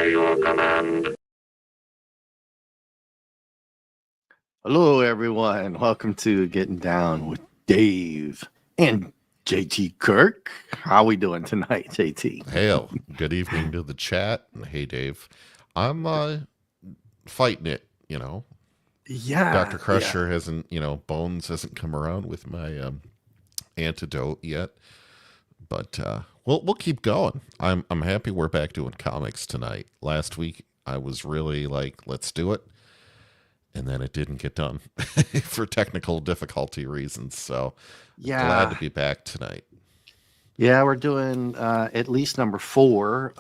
by your command. Hello, everyone. Welcome to Getting Down with Dave and JT Kirk. How we doing tonight, JT? Hail. Good evening to the chat. Hey, Dave. I'm fighting it, Yeah. Dr. Crusher hasn't, Bones hasn't come around with my antidote yet. But we'll keep going. I'm happy we're back doing comics tonight. Last week I was really like, let's do it. And then it didn't get done for technical difficulty reasons. So glad to be back tonight. Yeah, we're doing at least number 4.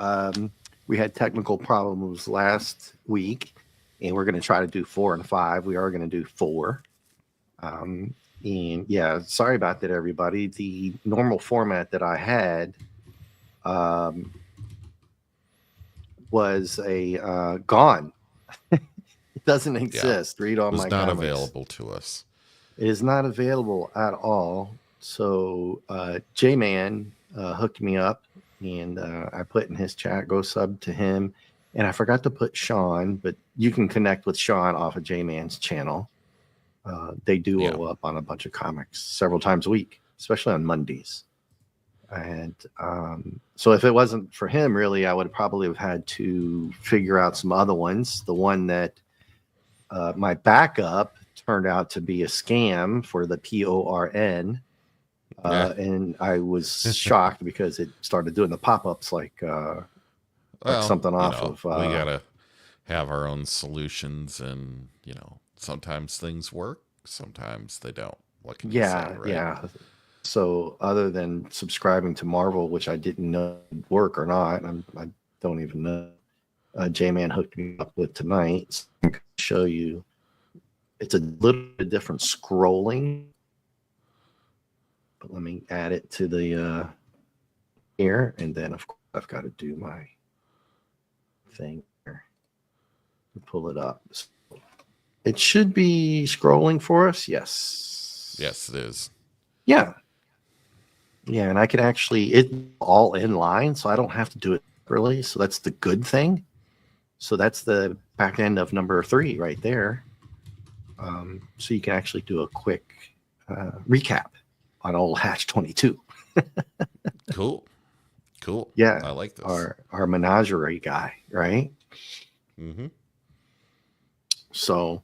We had technical problems last week, and we're going to try to do 4 and 5. We are going to do 4. And yeah, sorry about that, everybody. The normal format that I had was gone. It doesn't exist. Read all my comments. It's not available to us. It is not available at all. So J-Man hooked me up, and I put in his chat, go sub to him. And I forgot to put Sean, but you can connect with Sean off of J-Man's channel. They duo up on a bunch of comics several times a week, especially on Mondays. And so if it wasn't for him, really, I would probably have had to figure out some other ones. The one that my backup turned out to be a scam for the PORN. And I was shocked because it started doing the pop-ups like something off of. We got to have our own solutions, and, sometimes things work, sometimes they don't. What can you say, right? Yeah. So other than subscribing to Marvel, which I didn't know would work or not, I don't even know. J-Man hooked me up with tonight. So I can show you. It's a little bit different scrolling. But let me add it to the here, and then of course I've got to do my thing here to pull it up. So it should be scrolling for us. Yes, it is. Yeah, and I can actually, it's all in line, so I don't have to do it early. So that's the good thing. So that's the back end of number 3 right there. So you can actually do a quick recap on old Hatch 22. Cool. Yeah, I like this. Our menagerie guy, right? Mm-hmm. So,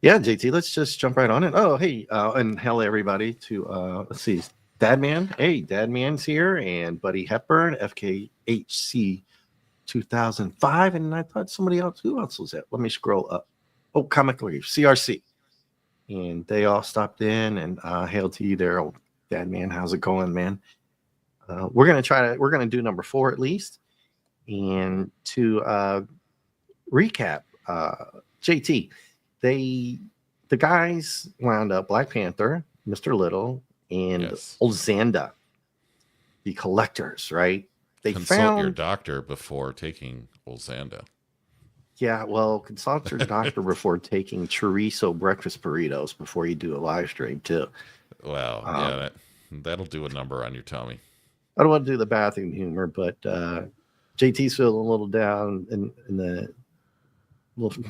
yeah, JT, let's just jump right on it. Oh, hey, and hello everybody to let's see, Dadman. Hey, Dadman's here, and Buddy Hepburn, FKHC 2005, and I thought somebody else. Who else was that? Let me scroll up. Oh, Comic Relief, CRC, and they all stopped in, and hail to you there, old Dadman. How's it going, man? We're gonna do number 4 at least, and to recap, JT, the guys wound up Black Panther, Mr. Little, and Old Xanda, the collectors, right? They consult your doctor before taking Old Xanda. Yeah, well, consult your doctor before taking chorizo breakfast burritos before you do a live stream too. Well, that'll do a number on your tummy. I don't want to do the bathroom humor, but JT's feeling a little down and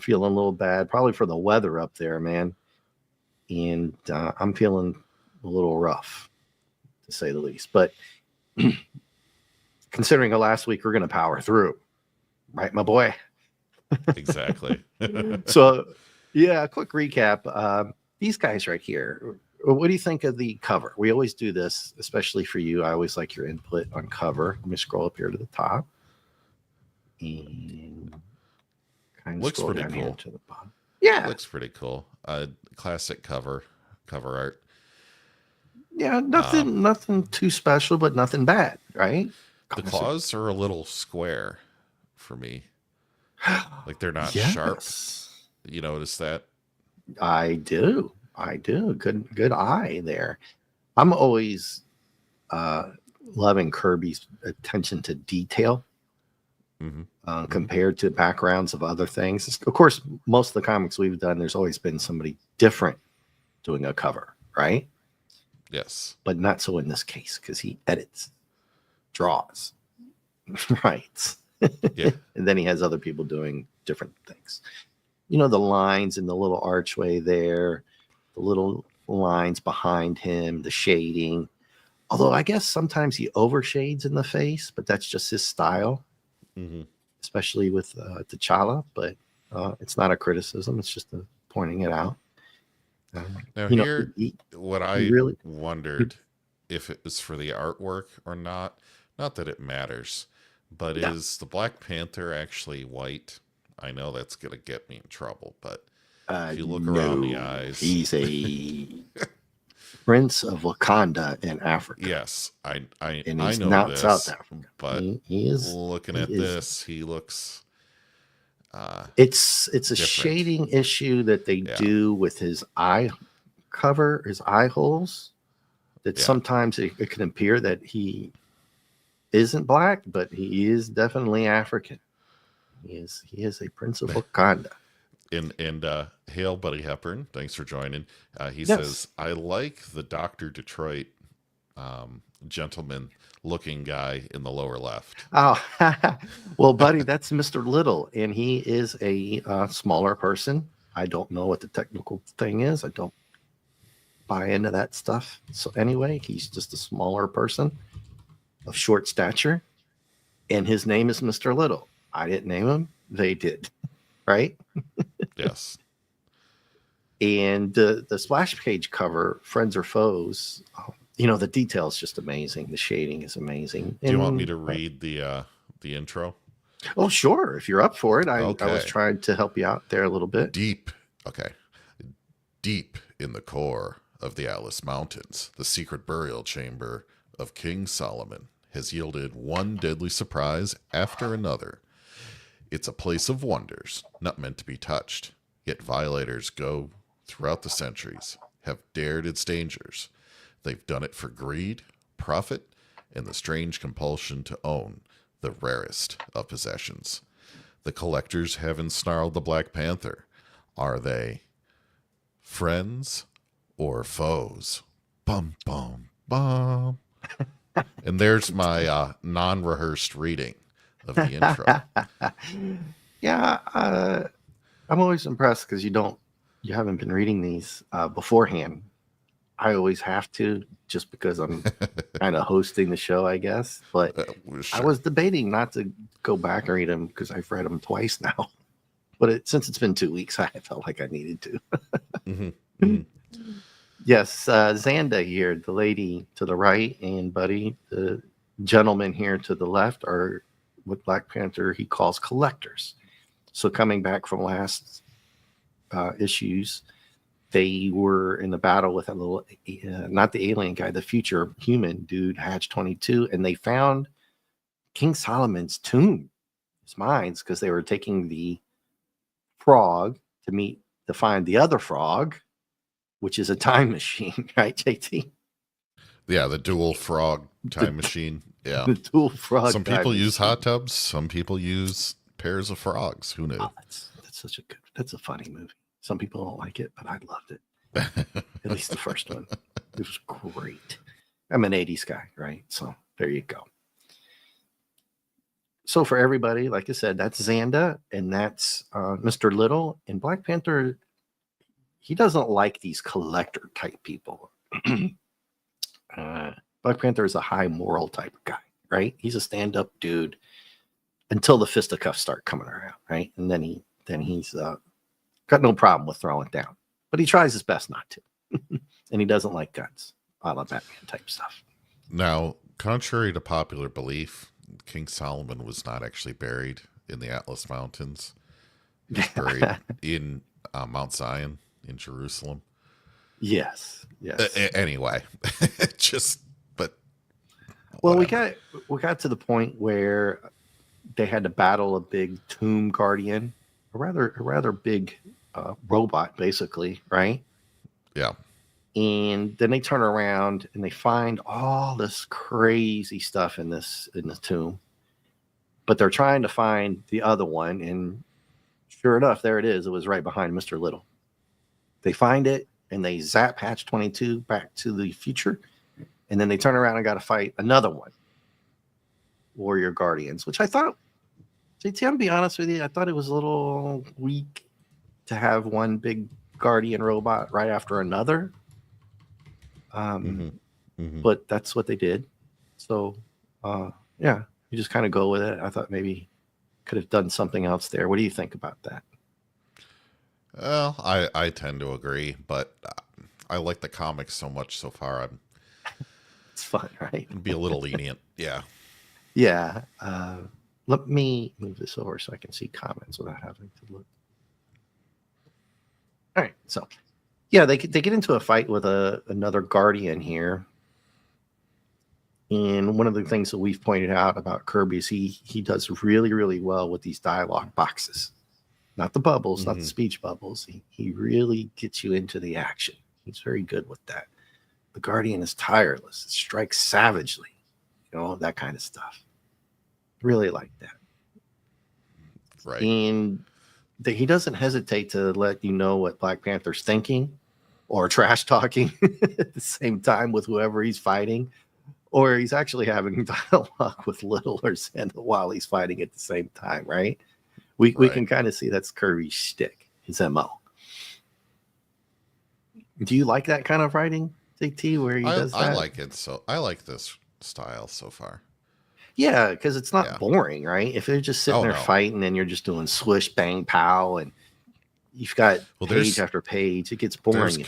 feeling a little bad, probably for the weather up there, man. And I'm feeling a little rough, to say the least. But considering last week, we're going to power through, right, my boy? Exactly. So, yeah, a quick recap. These guys right here. What do you think of the cover? We always do this, especially for you. I always like your input on cover. Let me scroll up here to the top. And kind of looks pretty cool. To the bottom. Yeah. Looks pretty cool. Classic cover art. Yeah, nothing too special, but nothing bad, right? The claws are a little square for me. Like they're not sharp. You notice that? I do. Good eye there. I'm always loving Kirby's attention to detail compared to backgrounds of other things. Of course, most of the comics we've done, there's always been somebody different doing a cover, right? Yes. But not so in this case because he edits, draws, writes. Yeah. And then he has other people doing different things. You know, the lines in the little archway there, the little lines behind him, the shading. Although I guess sometimes he overshades in the face, but that's just his style, Hmm. especially with T'Challa. But it's not a criticism; it's just pointing it out. Now, You know, here, what he I really, wondered if it was for the artwork or not, not that it matters, but yeah, is the Black Panther actually white? I know that's going to get me in trouble, but if you look around the no, eyes, he's a prince of Wakanda in Africa, yes, and I he's know not South this, Africa. but He is. looking He at is. this, he looks uh, It's a different. shading issue that they Yeah, do with his eye cover, his eye holes. That yeah. sometimes it can appear that he isn't black, but he is definitely African. He is a prince of Wakanda. And hail, Buddy Hepburn. Thanks for joining. He Yes. says, I like the Dr. Detroit gentleman looking guy in the lower left. Oh, well, buddy, that's Mr. Little, and he is a smaller person. I don't know what the technical thing is. I don't buy into that stuff. So anyway, he's just a smaller person of short stature, and his name is Mr. Little. I didn't name him; they did, right? Yes. And the splash page cover, Friends or Foes, you know, the detail is just amazing. The shading is amazing. Do you want me And to read the intro? oh, sure, if you're up for it, I was Okay. trying to help you out there a little bit. Deep. Okay. Deep in the core of the Atlas Mountains, the secret burial chamber of King Solomon has yielded one deadly surprise after another. It's a place of wonders, not meant to be touched. Yet violators go throughout the centuries, have dared its dangers. They've done it for greed, profit, and the strange compulsion to own the rarest of possessions. The collectors have ensnarled the Black Panther. Are they friends or foes? Bum, bum, bum. And there's my non rehearsed reading of the intro. Yeah, I'm always impressed because you haven't been reading these beforehand. I always have to just because I'm kind of hosting the show, I guess. But I Sure. was debating not to go back and read them because I've read them twice now. But since it's been 2 weeks, I felt like I needed to. Hmm. Hmm. Yes, Xanda here, the lady to the right, and Buddy, the gentleman here to the left, are what Black Panther he calls collectors. So coming back from last issues, they were in the battle with a little, not the alien guy, the future human dude, Hatch 22, and they found King Solomon's tomb, his mines, because they were taking the frog to find the other frog, which is a time machine, right, JT? Yeah, the dual frog The, time machine. Yeah. the dual frog Some time people use machine. hot tubs, some people use pairs of frogs. Who knew? Oh, that's a funny movie. Some people don't like it, but I loved it. At least the first one. It was great. I'm an 80s guy, right? So there you go. So for everybody, like I said, that's Xanda and that's Mr. Little. And Black Panther, he doesn't like these collector type people. uh, Black Panther is a high moral type of guy, right? He's a stand up dude until the fisticuffs start coming around, right? And then he's got no problem with throwing it down, but he tries his best not to, and he doesn't like guns, a la Batman type stuff. Now, contrary to popular belief, King Solomon was not actually buried in the Atlas Mountains. He was buried in Mount Zion in Jerusalem. Yes, yes. Anyway, just, but Well, whatever. we got to the point where they had to battle a big tomb guardian, a rather big robot, basically, right? Yeah. And then they turn around and they find all this crazy stuff in the tomb, but they're trying to find the other one, and sure enough, there it is. It was right behind Mr. Little. They find it and they zap Hatch 22 back to the future, and then they turn around and got to fight another one, Warrior Guardians, which I thought JT, I'm gonna be honest with you. I thought it was a little weak to have one big Guardian robot right after another. Mm-hmm. Mm-hmm. But that's what they did. So, yeah, you just kind of go with it. I thought maybe could have done something else there. What do you think about that? Well, I tend to agree, but I like the comics so much so far. It's fun, right? I'd be a little lenient. Yeah. Yeah. Let me move this over so I can see comments without having to look. All right. So, yeah, they get into a fight with another Guardian here. And one of the things that we've pointed out about Kirby is he does really, really well with these dialogue boxes. Not the bubbles, not the speech bubbles. He really gets you into the action. He's very good with that. The Guardian is tireless. It strikes savagely. That kind of stuff. Really like that. Right. And he doesn't hesitate to let you know what Black Panther's thinking or trash talking at the same time with whoever he's fighting. Or he's actually having dialogue with Little or Santa while he's fighting at the same time, right? We can kind of see that's Kirby's shtick, his MO. Do you like that kind of writing, JT, where he does that? I like it. So I like this style so far. Yeah, because it's not boring, right? If they're just sitting there fighting and you're just doing swish, bang, pow, and you've got page after page, it gets boring.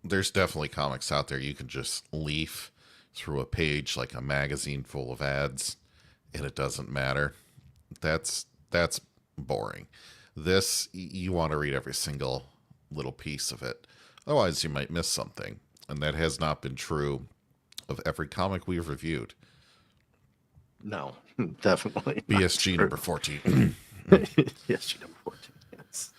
There's definitely comics out there you can just leaf through a page like a magazine full of ads, and it doesn't matter. That's boring. This, you want to read every single little piece of it. Otherwise, you might miss something. And that has not been true of every comic we've reviewed. No, definitely. BSG number 14. BSG number 14, yes.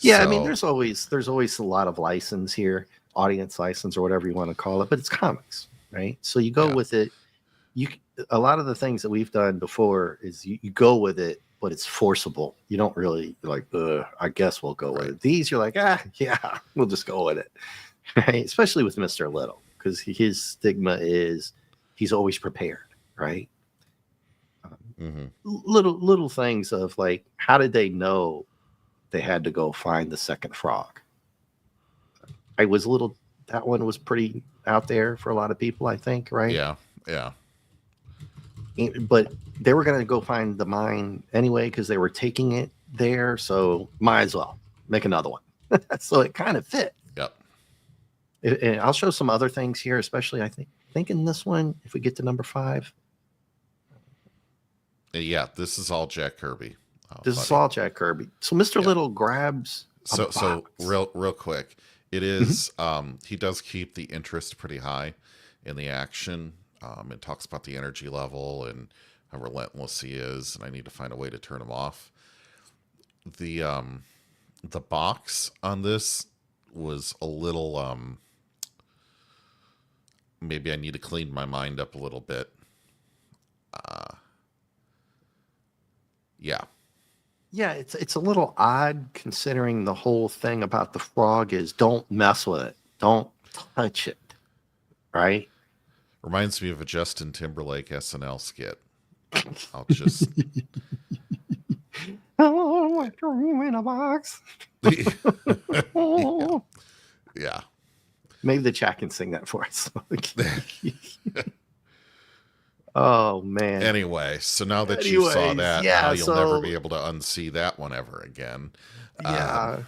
Yeah, So, I mean, there's always a lot of license here, audience license or whatever you want to call it, but it's comics, right? So you go with it. A lot of the things that we've done before is you go with it, but it's forcible. You don't really like, I guess we'll go with it. These, you're like, yeah, we'll just go with it, right? Especially with Mr. Little, because his stigma is he's always prepared, right? Little things of like, how did they know they had to go find the second frog? That one was pretty out there for a lot of people, I think, right? Yeah. But they were going to go find the mine anyway because they were taking it there, so might as well make another one. So it kind of fit. Yep. And I'll show some other things here, especially I think in this one, if we get to number 5. Yeah, this is all Jack Kirby. This is all Jack Kirby. So Mr. Little grabs so real quick. It is he does keep the interest pretty high in the action. It talks about the energy level and how relentless he is, and I need to find a way to turn him off. The box on this was a little maybe I need to clean my mind up a little bit. Yeah, it's a little odd considering the whole thing about the frog is don't mess with it. Don't touch it. Right? Reminds me of a Justin Timberlake SNL skit. I'll just like a room in a box. Yeah. Maybe the chat can sing that for us. Oh man. Anyway, so now that you saw that, now you'll never be able to unsee that one ever again. Yeah.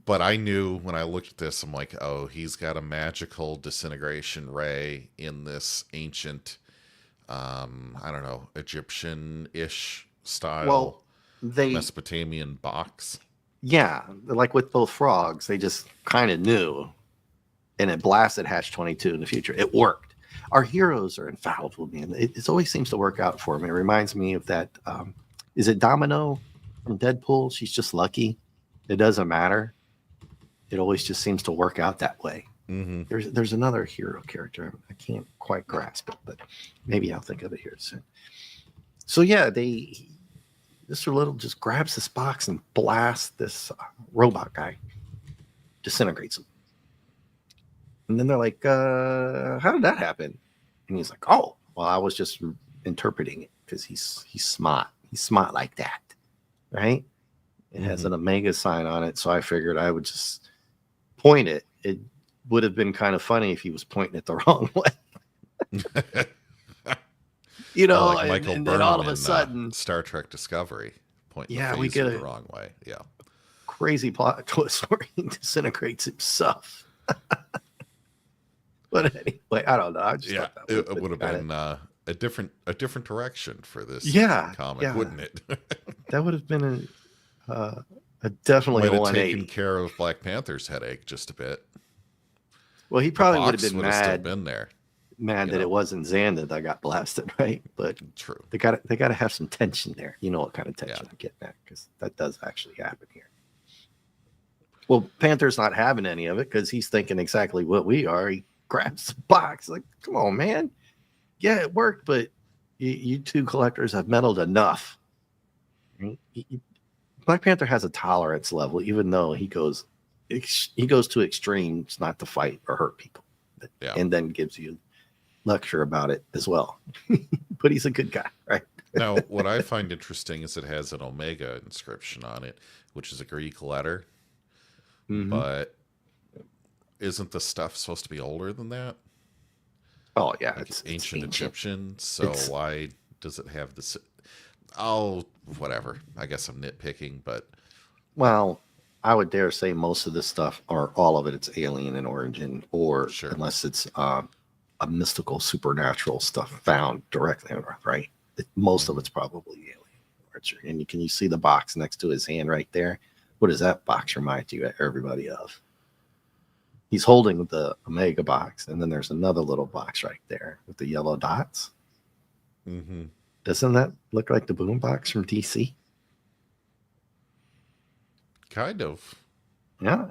But I knew when I looked at this, I'm like, oh, he's got a magical disintegration ray in this ancient, I don't know, Egyptian-ish style Mesopotamian box. Yeah, like with both frogs, they just kind of knew, and it blasted Hatch 22 in the future. It worked. Our heroes are infallible, man. It always seems to work out for them. It reminds me of that. Is it Domino from Deadpool? She's just lucky. It doesn't matter. It always just seems to work out that way. Mm-hmm. There's another hero character. I can't quite grasp it, but maybe I'll think of it here soon. So yeah, Mr. Little just grabs this box and blasts this robot guy, disintegrates him. And then they're like, how did that happen? And he's like, oh, well, I was just interpreting it. because he's smart. He's smart like that, right? It has an Omega sign on it, so I figured I would just point it. It would have been kind of funny if he was pointing it the wrong way. Like Michael and then all Burnham of a in sudden, Star Trek Discovery, pointing the we get phaser the a wrong way. Yeah. crazy plot twist where he disintegrates himself. But anyway, I don't know. I just thought that it would have been a different direction for this comic, wouldn't it? That would have been a definitely Might a have 180. taken care of Black Panther's headache just a bit. Well, he probably would have been Still been there. Mad that it wasn't Xanda that got blasted, right? But true. They got to have some tension there. You know what kind of tension I'm getting at, because that does actually happen here. Well, Panther's not having any of it because he's thinking exactly what we are. He grabs the box, like, come on, man. Yeah, it worked, but you two collectors have meddled enough. Black Panther has a tolerance level, even though he goes to extremes not to fight or hurt people, and then gives you lecture about it as well. But he's a good guy, right? Now, what I find interesting is it has an Omega inscription on it, which is a Greek letter. But isn't the stuff supposed to be older than that? Oh yeah, like it's ancient Egyptian. So why does it have this? Oh, whatever. I guess I'm nitpicking, but well, I would dare say most of this stuff, or all of it, it's alien in origin, or unless it's a mystical, supernatural stuff found directly on Earth, right? Most of it's probably alien. And you see the box next to his hand right there. What does that box remind you, everybody, of? He's holding the Omega box, and then there's another little box right there with the yellow dots. Doesn't that look like the boom box from DC? Kind of. Yeah,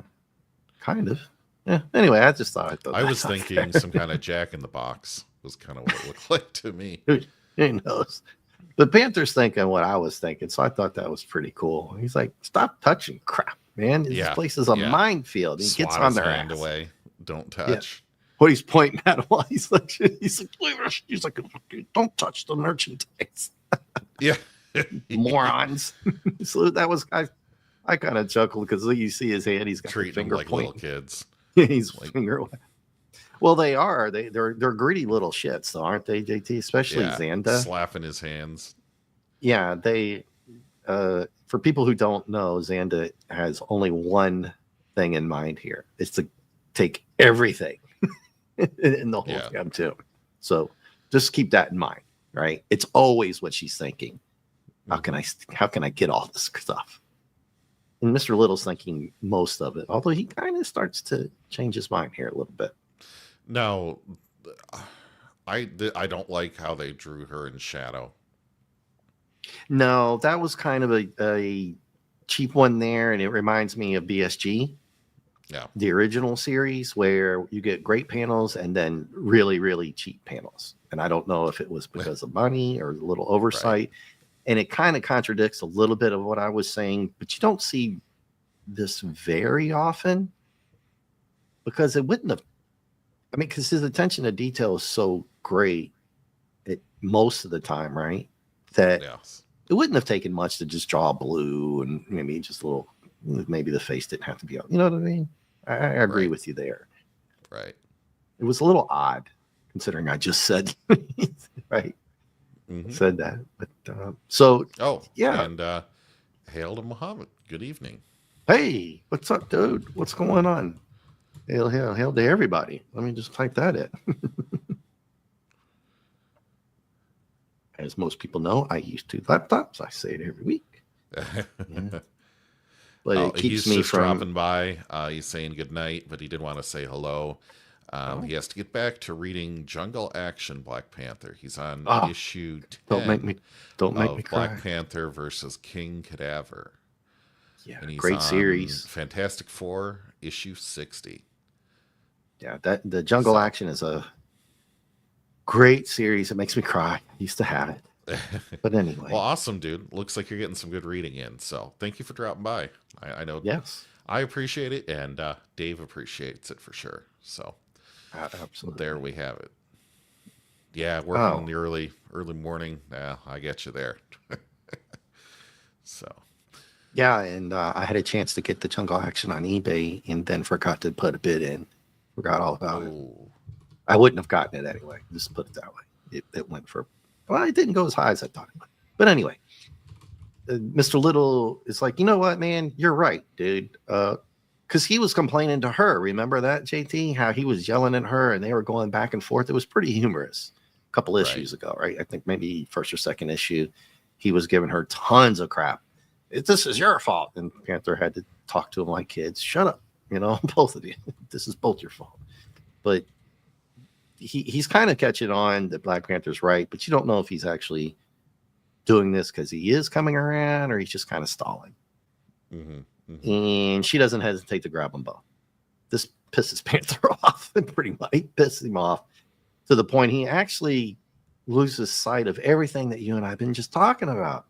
kind of. Yeah. Anyway, I just thought I was thinking some kind of Jack in the Box was kind of what it looked like to me. Who knows? The Panther's thinking what I was thinking, so I thought that was pretty cool. He's like, "Stop touching crap, man! This place is a minefield." He gets on their hand away. Don't touch. What he's pointing at while he's like, "Don't touch the merchandise." Yeah, morons. So that was I kind of chuckled because you see his hand. He's got treating finger like point. Little kids. He's finger. Well, they are. They're greedy little shits, though, aren't they, JT? Especially Xanda. Slapping his hands. Yeah, they. For people who don't know, Xanda has only one thing in mind here: it's to take everything in the whole damn tomb. So just keep that in mind, right? It's always what she's thinking. How can I get all this stuff? And Mr. Little's thinking most of it, although he kind of starts to change his mind here a little bit. Now, I don't like how they drew her in shadow. No, that was kind of a cheap one there, and it reminds me of BSG. Yeah. The original series where you get great panels and then really, really cheap panels. And I don't know if it was because of money or a little oversight. Right. And it kind of contradicts a little bit of what I was saying, but you don't see this very often because it wouldn't have. I mean, because his attention to detail is so great most of the time, right? That it wouldn't have taken much to just draw blue and maybe just a little, maybe the face didn't have to be out. You know what I mean? I agree with you there. Right. It was a little odd considering I just said, right? Said that. But so, yeah. And hail to Muhammad. Good evening. Hey, what's up, dude? What's going on? Hail to everybody. Let me just type that in. As most people know, I use 2 laptops. I say it every week. Yeah. But it keeps me from dropping by. He's saying good night, but he did want to say hello. He has to get back to reading Jungle Action Black Panther. He's on issue 10. Don't make me cry. Black Panther versus King Cadaver. Yeah, and he's great on series. Fantastic Four, issue 60. Yeah, the Jungle Action is a great series. It makes me cry. I used to have it. But anyway. Well, awesome, dude. Looks like you're getting some good reading in. So thank you for dropping by. I know. Yes. I appreciate it, and Dave appreciates it for sure. So absolutely. There we have it. Yeah, working in Oh, the early morning. Yeah, I get you there. So, yeah, and I had a chance to get the jungle action on eBay, and then forgot to put a bid in. Forgot all about it. oh, I wouldn't have gotten it anyway. Just put it that way. It went for, well, it didn't go as high as I thought it would. But anyway, Mr. Little is like, you know what, man, you're right, dude. Because he was complaining to her. Remember that, JT? How he was yelling at her, and they were going back and forth. It was pretty humorous. A couple right. issues ago, right? I think maybe first or second issue, he was giving her tons of crap. This is your fault, and Panther had to talk to him like kids. Shut up, both of you. This is both your fault. But he's kind of catching on that Black Panther's right, but you don't know if he's actually doing this because he is coming around or he's just kind of stalling. Mm-hmm, mm-hmm. And she doesn't hesitate to grab them both. This pisses Panther off, and pretty much pisses him off to the point he actually loses sight of everything that you and I have been just talking about.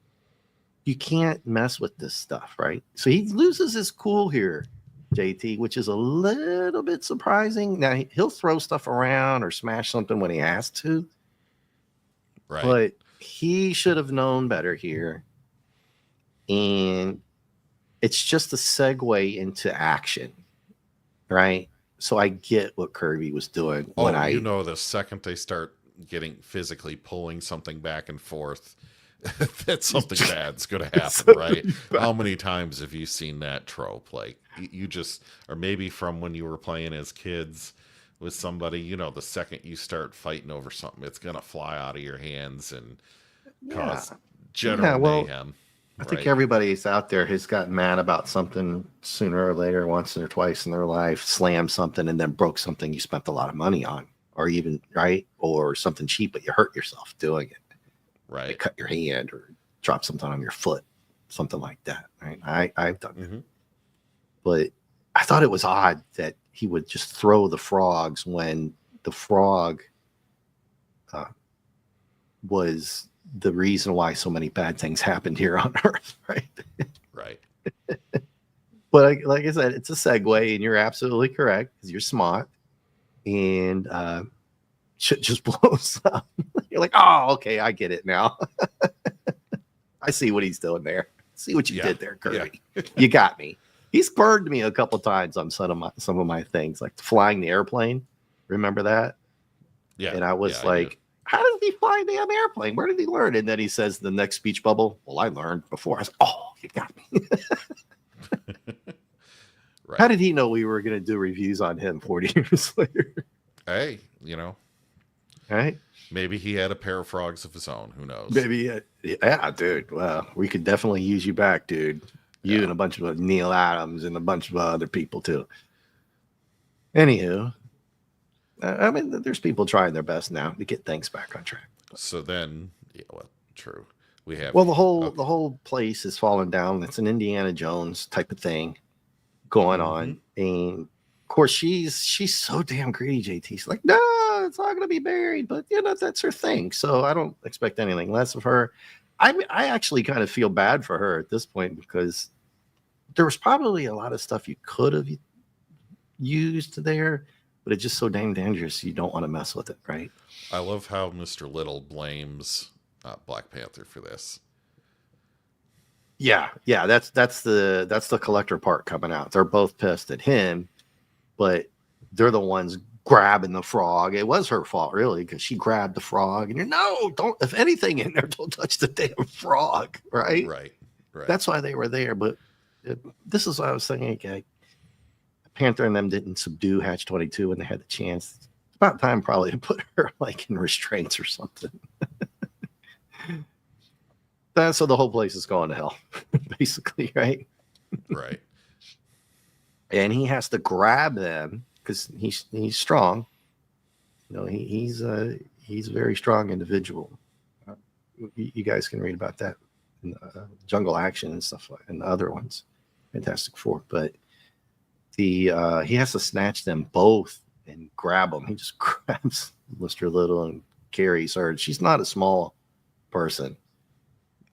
You can't mess with this stuff, right? So he loses his cool here, JT, which is a little bit surprising. Now he'll throw stuff around or smash something when he has to, Right. but he should have known better here. And it's just a segue into action, right? So I get what Kirby was doing when the second they start getting physically pulling something back and forth, that something bad's going to happen, right? How many times have you seen that trope? Like you just, or maybe from when you were playing as kids with somebody, the second you start fighting over something, it's going to fly out of your hands and cause general mayhem. I think everybody's out there has gotten mad about something sooner or later, once or twice in their life, slammed something and then broke something you spent a lot of money on, or even, right? Or something cheap, but you hurt yourself doing it. Right. They cut your hand or drop something on your foot, something like that. Right. I've done that. But I thought it was odd that he would just throw the frogs when the frog was the reason why so many bad things happened here on Earth, right? Right. But like I said, it's a segue, and you're absolutely correct because you're smart, and shit just blows up. You're like, oh, okay, I get it now. I see what he's doing there. See what you did there, Kirby. Yeah. You got me. He's burned me a couple times on some of my things, like flying the airplane. Remember that? Yeah. And I was like, how does he fly a damn airplane? Where did he learn? And then he says the next speech bubble, well, I learned before. I was like, oh, you got me. Right. How did he know we were going to do reviews on him 40 years later? Hey, Right? Maybe he had a pair of frogs of his own. Who knows? Maybe, yeah, dude. Well, we could definitely use you back, dude. You and a bunch of Neil Adams and a bunch of other people too. Anywho, I mean, there's people trying their best now to get things back on track. So then, true. We have the whole place is falling down. It's an Indiana Jones type of thing going on, and of course she's so damn greedy. JT's like, no, it's not going to be buried, but that's her thing. So I don't expect anything less of her. I actually kind of feel bad for her at this point because there was probably a lot of stuff you could have used there, but it's just so damn dangerous. You don't want to mess with it, right? I love how Mr. Little blames Black Panther for this. Yeah, that's the collector part coming out. They're both pissed at him, but they're the ones grabbing the frog. It was her fault, really, because she grabbed the frog. And don't, if anything in there, don't touch the damn frog, right? Right. That's why they were there. But this is what I was thinking. Okay, Panther and them didn't subdue Hatch 22 when they had the chance. It's about time probably to put her like in restraints or something. So the whole place is going to hell, basically, right? Right. And he has to grab them because he's strong. He's a very strong individual. You guys can read about that in Jungle Action and stuff like, and the other ones, Fantastic Four. But he has to snatch them both and grab them. He just grabs Mr. Little and carries her. She's not a small person,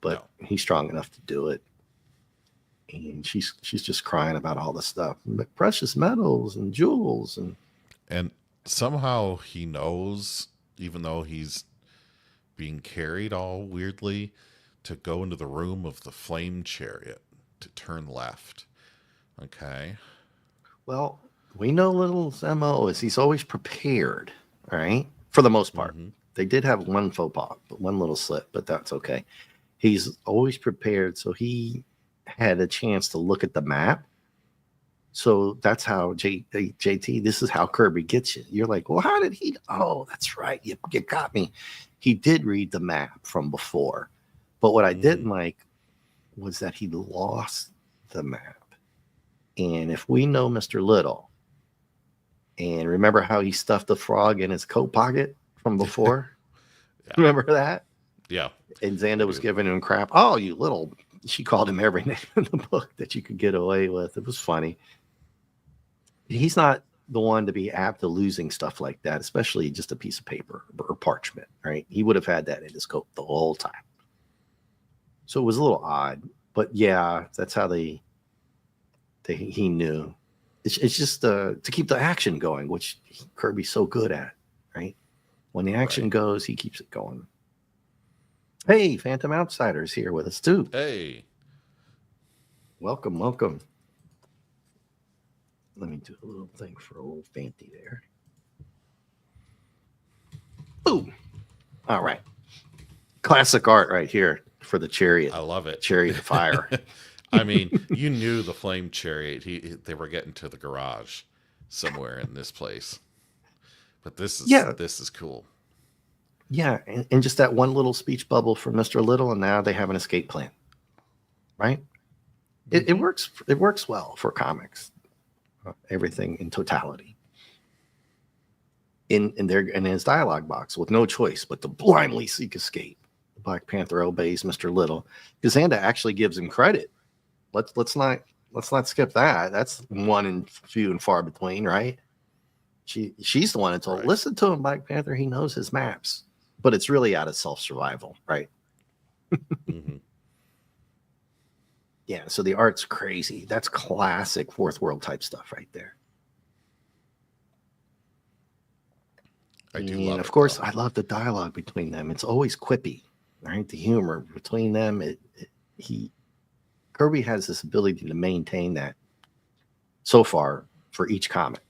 but he's strong enough to do it. And she's just crying about all the stuff, precious metals and jewels, and somehow he knows even though he's being carried all weirdly, to go into the room of the flame chariot to turn left. Okay. Well, we know Little's MO is he's always prepared, all right? For the most part. Mm-hmm. They did have one faux pas, but one little slip, but that's okay. He's always prepared, so he had a chance to look at the map. So that's how JT, this is how Kirby gets you. You're like, well, how did he? Oh, that's right. You got me. He did read the map from before. But what I didn't like was that he lost the map. And if we know Mr. Little, and remember how he stuffed the frog in his coat pocket from before? Yeah. Remember that? Yeah. And Xanda was giving him crap. Oh, you little. She called him every name in the book that you could get away with. It was funny. He's not the one to be apt to losing stuff like that, especially just a piece of paper or parchment, right? He would have had that in his coat the whole time. So it was a little odd, but yeah, that's how he knew. It's just to keep the action going, which Kirby's so good at, right? When the action goes, he keeps it going. Hey, Phantom Outsider's here with us too. Hey. Welcome, welcome. Let me do a little thing for old Fanty there. Boom. All right. Classic art right here for the chariot. I love it. Chariot of fire. I mean, you knew the flame chariot. They were getting to the garage somewhere in this place. But this is cool. Yeah, and just that one little speech bubble for Mr. Little, and now they have an escape plan. Right? It works. It works well for comics. Everything in totality. In his dialogue box with no choice but to blindly seek escape. The Black Panther obeys Mr. Little. Because Xanda actually gives him credit. Let's not skip that. That's one and few and far between, right? She's the one that told, listen to him, Black Panther. He knows his maps. But it's really out of self-survival, right? Yeah, so the art's crazy. That's classic fourth world type stuff right there. I do and love of it, course, though. I love the dialogue between them. It's always quippy, right? The humor between them. Kirby has this ability to maintain that so far for each comic.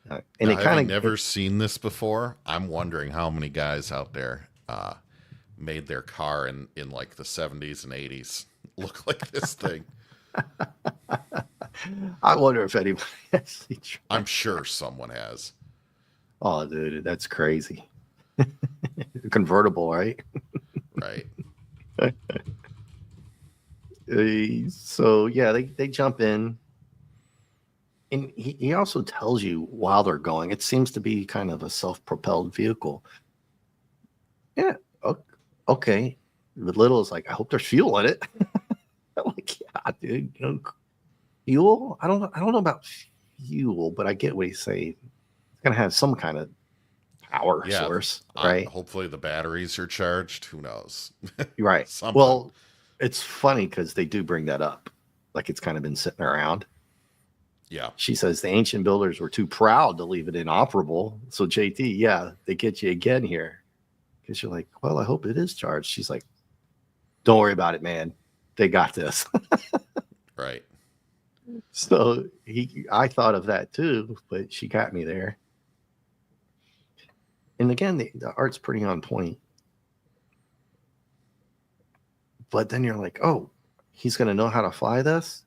And now, having never seen this before, I'm wondering how many guys out there made their car in like the 70s and 80s look like this thing. I wonder if anybody has. I'm sure someone has. Oh, dude, that's crazy. Convertible, right? Right. So yeah, they jump in, and he also tells you while they're going. It seems to be kind of a self-propelled vehicle. Yeah. Okay. But Little is like, I hope there's fuel in it. I'm like, yeah, dude. Fuel? I don't know about fuel, but I get what he's saying. It's gonna have some kind of power source, right? Hopefully the batteries are charged. Who knows? Right. Well, it's funny because they do bring that up. Like it's kind of been sitting around. Yeah. She says the ancient builders were too proud to leave it inoperable. So JT, yeah, they get you again here. Because you're like, well, I hope it is charged. She's like, don't worry about it, man. They got this. Right. So I thought of that too, but she got me there. And again, the art's pretty on point. But then you're like, oh, he's going to know how to fly this?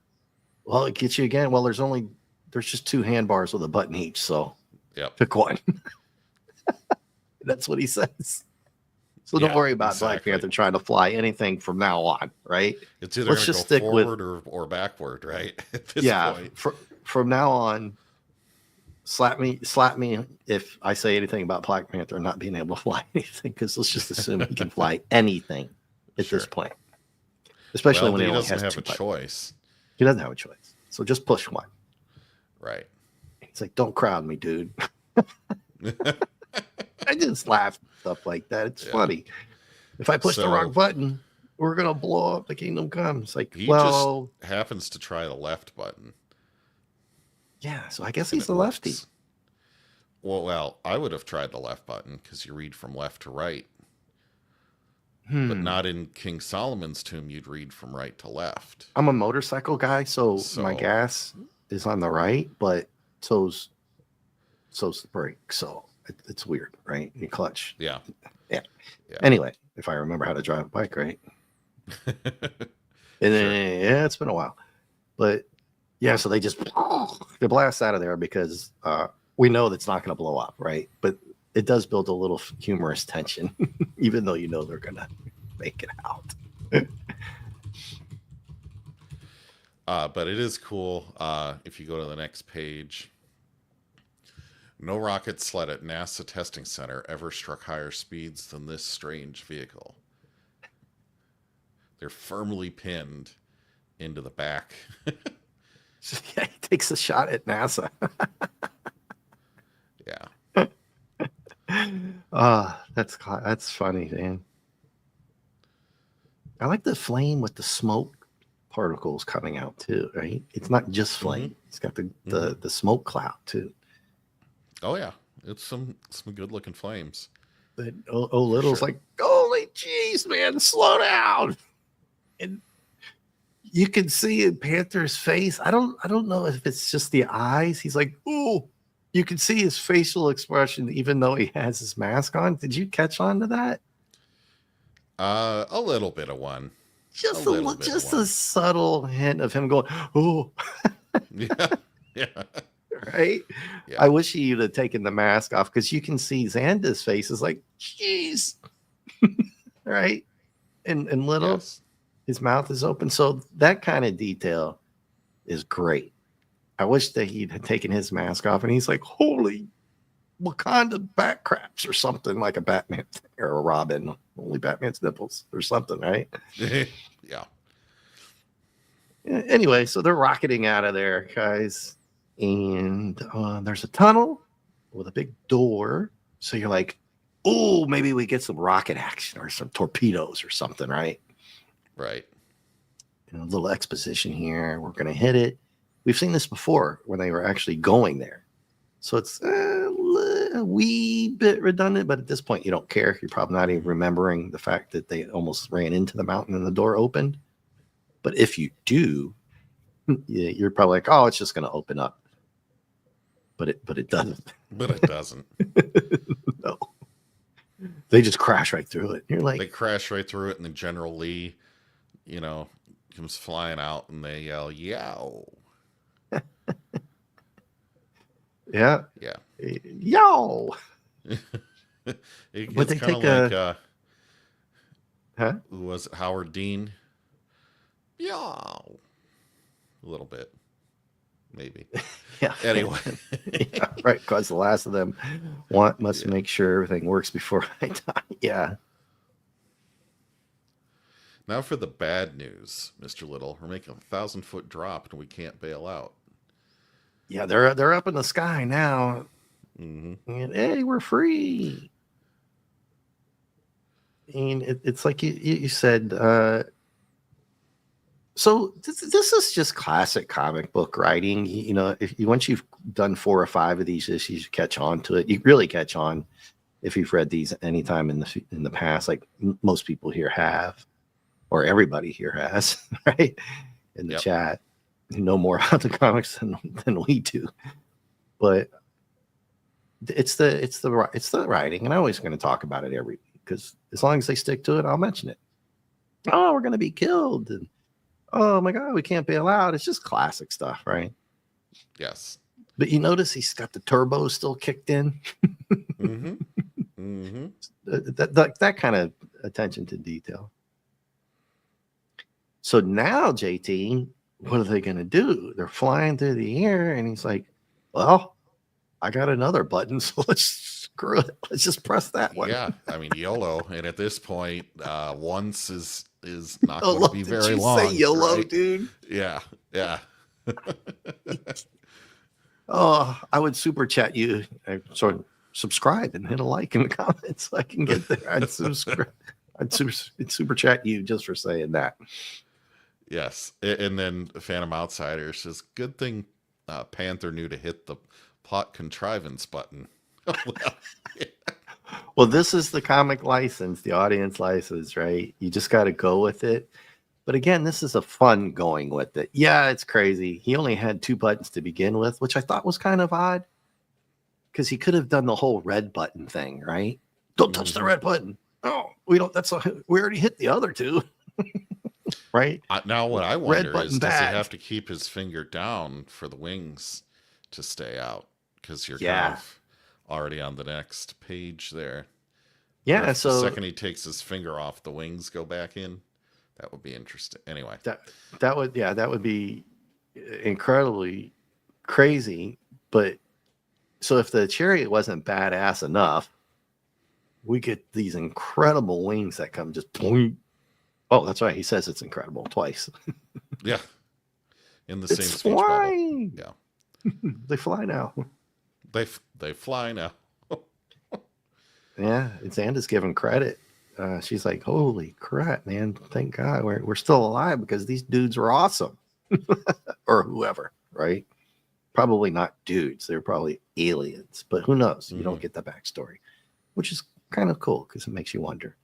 Well, it gets you again. Well, there's just two handbars with a button each. So pick one. That's what he says. So don't worry about Black Panther trying to fly anything from now on, right? It's either going to go forward or backward, right? At this point. From now on, slap me if I say anything about Black Panther not being able to fly anything, because let's just assume he can fly anything at this point. Especially when he doesn't have a choice. He doesn't have a choice. So just push one. Right. He's like, don't crowd me, dude. I just laugh stuff like that. It's funny. If I push the wrong button, we're gonna blow up the Kingdom Come. It's like, he just happens to try the left button. Yeah, so I guess he's the lefty. Well, I would have tried the left button because you read from left to right, but Hmm. not in King Solomon's tomb. You'd read from right to left. I'm a motorcycle guy, so my So gas is on the right, but so's so's the brake. So it's weird, right? You clutch. yeah, Yeah. yeah, Anyway, if I remember how to drive a bike, right? And sure. then, yeah, it's been a while, but yeah, so they just they blast out of there because we know that's not going to blow up, right? But it does build a little humorous tension, even though you know they're going to make it out. But it is cool. If you go to the next page, no rocket sled at NASA testing center ever struck higher speeds than this strange vehicle. They're firmly pinned into the back. Yeah, he takes a shot at NASA. Yeah. That's funny, man. I like the flame with the smoke particles coming out too, right? It's not just flame; Mm-hmm. it's got the Mm-hmm. the smoke cloud too. Oh yeah, it's some good looking flames But for Little's sure. like, holy jeez, man, slow down. And you can see in Panther's face. I don't know if it's just the eyes. He's like, ooh. You can see his facial expression, even though he has his mask on. Did you catch on to that? A little bit of one. A Just little bit of just a one. subtle hint of him going, oh, Yeah. Yeah. right. I Yeah. wish he'd have taken the mask off because you can see Xanda's face is like, jeez, right? And little, Yes. his mouth is open. So that kind of detail is great. I wish that he'd had taken his mask off and he's like, holy Wakanda back craps or something like a Batman or a Robin, only Batman's nipples or something, right? Yeah. Anyway, so they're rocketing out of there, guys. And there's a tunnel with a big door. So you're like, oh, maybe we get some rocket action or some torpedoes or something, right? Right. And a little exposition here. We're going to hit it. We've seen this before when they were actually going there. So it's a wee bit redundant, but at this point, you don't care. You're probably not even remembering the fact that they almost ran into the mountain and the door opened. But if you do, you're probably like, oh, it's just going to open up. But it doesn't. But it doesn't. No. They just crash right through it. You're They like, crash right through it, and then General Lee, you know, comes flying out, and they yell, "Yow!" yeah, Yeah. yo. But It's they kind of take like huh? who was it? Howard Dean. Yow. A little bit, maybe. Yeah. Anyway. Yeah, right. Because the last of them must Yeah. make sure everything works before I die. Yeah. Now for the bad news, Mr. Little. We're making a 1,000-foot drop, and we can't bail out. Yeah, they're up in the sky now. Mm-hmm. And hey, we're free. And it's like you said, so this is just classic comic book writing. You know, if you once you've done 4 or 5 of these issues, you catch on to it. You really catch on if you've read these anytime in the past, like most people here have, or everybody here has, right? In the Yep. chat, you know more about the comics than we do. But it's the writing, and I'm always going to talk about it every week because as long as they stick to it, I'll mention it. Oh, we're going to be killed, and oh my god, we can't bail out. It's just classic stuff, right? Yes. But you notice he's got the turbo still kicked in. Mm-hmm. Mm-hmm. That kind of attention to detail. So now, JT, what are they going to do? They're flying through the air, and he's like, well, I got another button, so let's screw it. Let's just press that one. Yeah. I mean, YOLO. And at this point, once is not Oh, going to look, be did very you say long. YOLO, Right? dude? Yeah. Yeah. Oh, I would super chat you. Sort of subscribe and hit a like in the comments so I can get there. I'd subscribe. I'd super chat you just for saying that. Yes. And then Phantom Outsider says, good thing Panther knew to hit the plot contrivance button. Well, Well, this is the comic license, the audience license, right? You just got to go with it. But again, this is a fun going with it. Yeah, it's crazy. He only had 2 buttons to begin with, which I thought was kind of odd because he could have done the whole red button thing, right? Don't touch the red button. Oh, we don't. We already hit the other 2, right? now what I Red wonder button is, does he bad. have to keep his finger down for the wings to stay out? Because you're kind Yeah, of already on the next page there. What yeah. if the So second he takes his finger off, the wings go back in? That would be interesting. Anyway, that would be incredibly crazy. But so if the chariot wasn't badass enough, we get these incredible wings that come just. Boing. Oh, that's right. He says it's incredible twice. yeah, in the same It's speech bubble. flying. Yeah, They fly now. they fly now. Yeah, and Xanda's giving credit. She's like, "Holy crap, man! Thank God we're still alive because these dudes are awesome." Or whoever, right? Probably not dudes. They're probably aliens, but who knows? You don't get the backstory, which is kind of cool because it makes you wonder.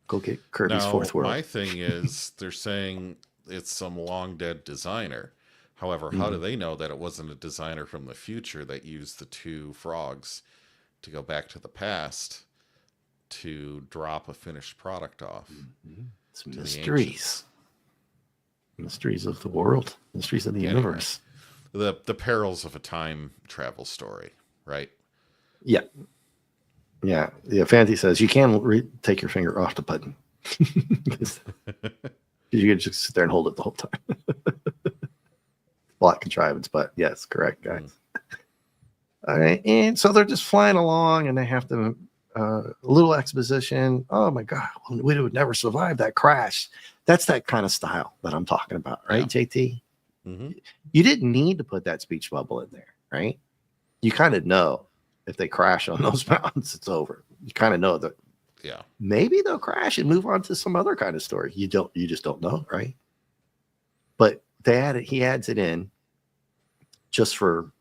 Go get Kirby's Now, Fourth World. my thing is, they're saying it's some long dead designer. However, how do Mhm. they know that it wasn't a designer from the future that used the 2 frogs to go back to the past to drop a finished product off It's to the mysteries, ancients? mysteries of the world, mysteries of the Anyway, universe. the perils of a time travel story, right? Yeah, yeah, yeah. Fancy says you can take your finger off the button. You can just sit there and hold it the whole time. Block contrivance, but yes, correct, guys. All right, and so they're just flying along, and they have to a little exposition. Oh my God, we would never survive that crash. That's that kind of style that I'm talking about, right, Yeah. JT? Mm-hmm. You didn't need to put that speech bubble in there, right? You kind of know if they crash on those mountains, it's over. You kind of know that Yeah. maybe they'll crash and move on to some other kind of story. You just don't know, right? But he adds it in just for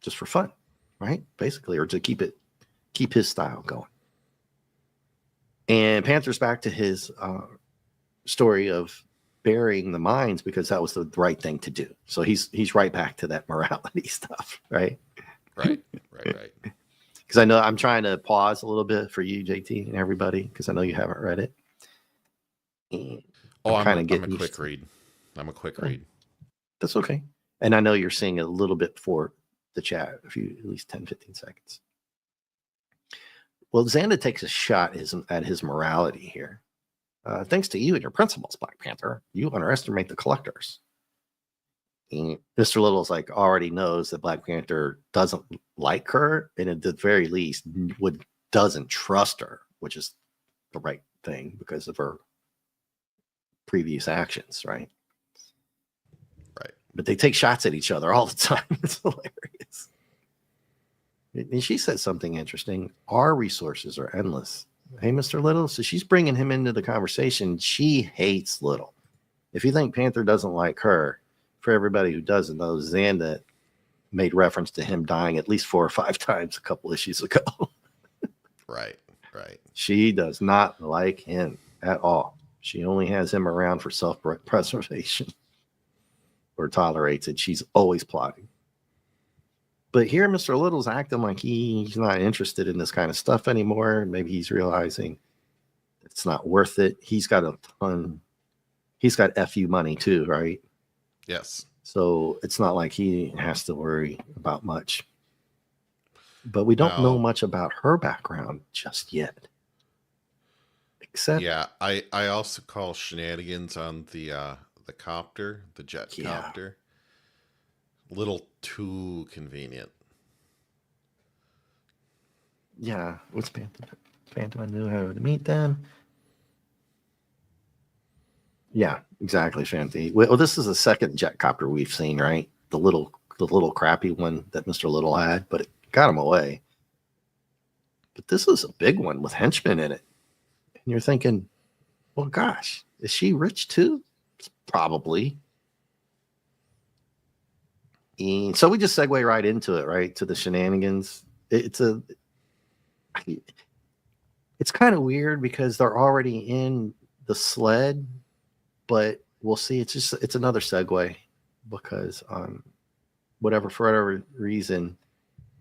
fun, right? Basically, or to keep his style going. And Panther's back to his story of burying the mines because that was the right thing to do. So he's right back to that morality stuff, right? Right. Because I know I'm trying to pause a little bit for you, JT, and everybody, because I know you haven't read it. And Oh, I'm kind a, of I'm a getting quick read. I'm a quick Oh, read. That's okay. And I know you're seeing it a little bit before the chat, a few, at least 10, 15 seconds. Well, Xanda takes a shot at his morality here. Thanks to you and your principles, Black Panther, you underestimate the collectors. And Mr. Little's like already knows that Black Panther doesn't like her, and at the very least doesn't trust her, which is the right thing because of her previous actions, right? Right. But they take shots at each other all the time. It's hilarious. And she said something interesting. Our resources are endless. Hey, Mr. Little. So she's bringing him into the conversation. She hates Little. If you think Panther doesn't like her, for everybody who doesn't know, Xanda made reference to him dying at least 4 or 5 times a couple issues ago. Right. She does not like him at all. She only has him around for self-preservation or tolerates it. She's always plotting. But here, Mr. Little's acting like he's not interested in this kind of stuff anymore. Maybe he's realizing it's not worth it. He's got FU money too, right? Yes. So it's not like he has to worry about much. But we don't know Now, much about her background just yet. Except, yeah, I also call shenanigans on the copter, the jet copter, a little too convenient. Yeah, what's Phantom? I knew how to meet them. Yeah, exactly, Shanti. Well, this is the second jet copter we've seen, right? The little crappy one that Mr. Little had, but it got him away. But this is a big one with henchmen in it. And you're thinking, well, gosh, is she rich too? Probably. And so we just segue right into it, right? To the shenanigans. it's a it's kind of weird because they're already in the sled, but we'll see. It's another segue because for whatever reason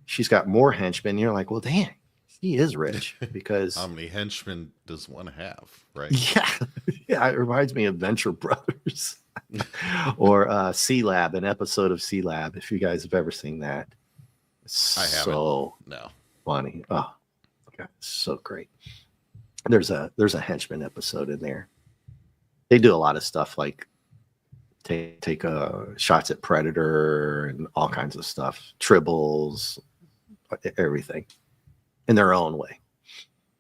she's got more henchmen. You're like, well, damn, she is rich because How many henchmen does one have, right? yeah, yeah, it reminds me of Venture Brothers or C Lab, an episode of C Lab. If you guys have ever seen that, it's I haven't. so No. funny. Oh, God, so great. There's a henchman episode in there. They do a lot of stuff like take shots at Predator and all kinds of stuff, tribbles, everything in their own way.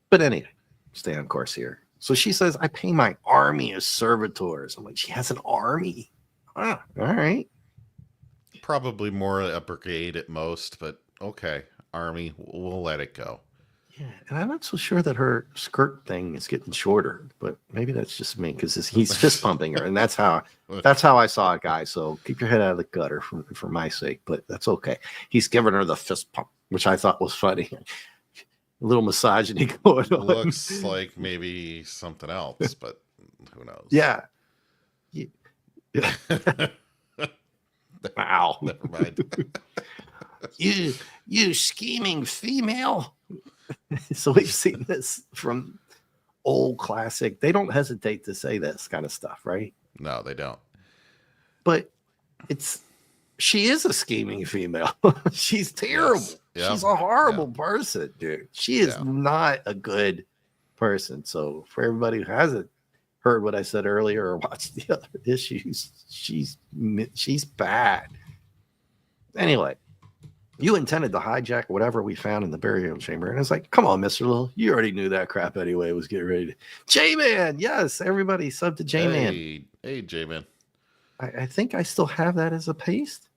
But anyway, stay on course here. So she says, I pay my army as servitors. I'm like, she has an army. Ah, all right. Probably more a brigade at most, but okay. Army, we'll let it go. Yeah, and I'm not so sure that her skirt thing is getting shorter, but maybe that's just me because he's fist pumping her, and that's how I saw it, guys. So keep your head out of the gutter for my sake, but that's okay. He's giving her the fist pump, which I thought was funny. A little misogyny going on. Looks like maybe something else, but who knows? Yeah. Wow. Never mind. You scheming female. So we've seen this from old classic. They don't hesitate to say this kind of stuff, right? No, they don't. But she is a scheming female. She's terrible. Yes. Yep. She's a horrible person, dude. She is not a good person. So for everybody who hasn't heard what I said earlier or watched the other issues, she's bad. Anyway, you intended to hijack whatever we found in the burial chamber. And it's like, come on, Mr. Little. You already knew that crap anyway. It was getting ready to... J-Man! Yes, everybody sub to J-Man. Hey, J-Man. I think I still have that as a paste.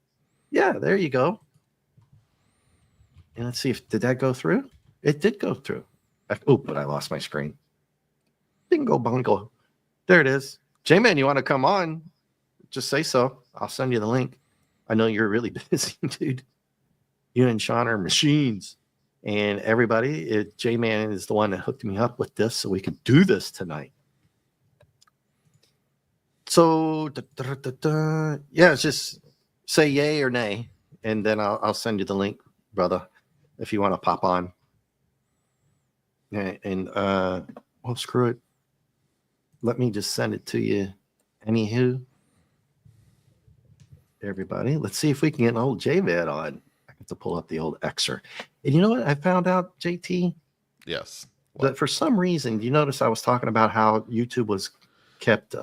Yeah, there you go. And let's see did that go through? It did go through. But I lost my screen. Bingo bongo. There it is. J-Man, you want to come on? Just say so. I'll send you the link. I know you're really busy, dude. You and Sean are machines. And everybody, J-Man is the one that hooked me up with this so we could do this tonight. So, yeah, just say yay or nay, and then I'll send you the link, brother, if you want to pop on. And well, screw it. Let me just send it to you. Anywho, everybody, let's see if we can get an old J-Man on. To pull up the old Xer. And you know what I found out, JT? Yes. That for some reason, you notice I was talking about how YouTube was kept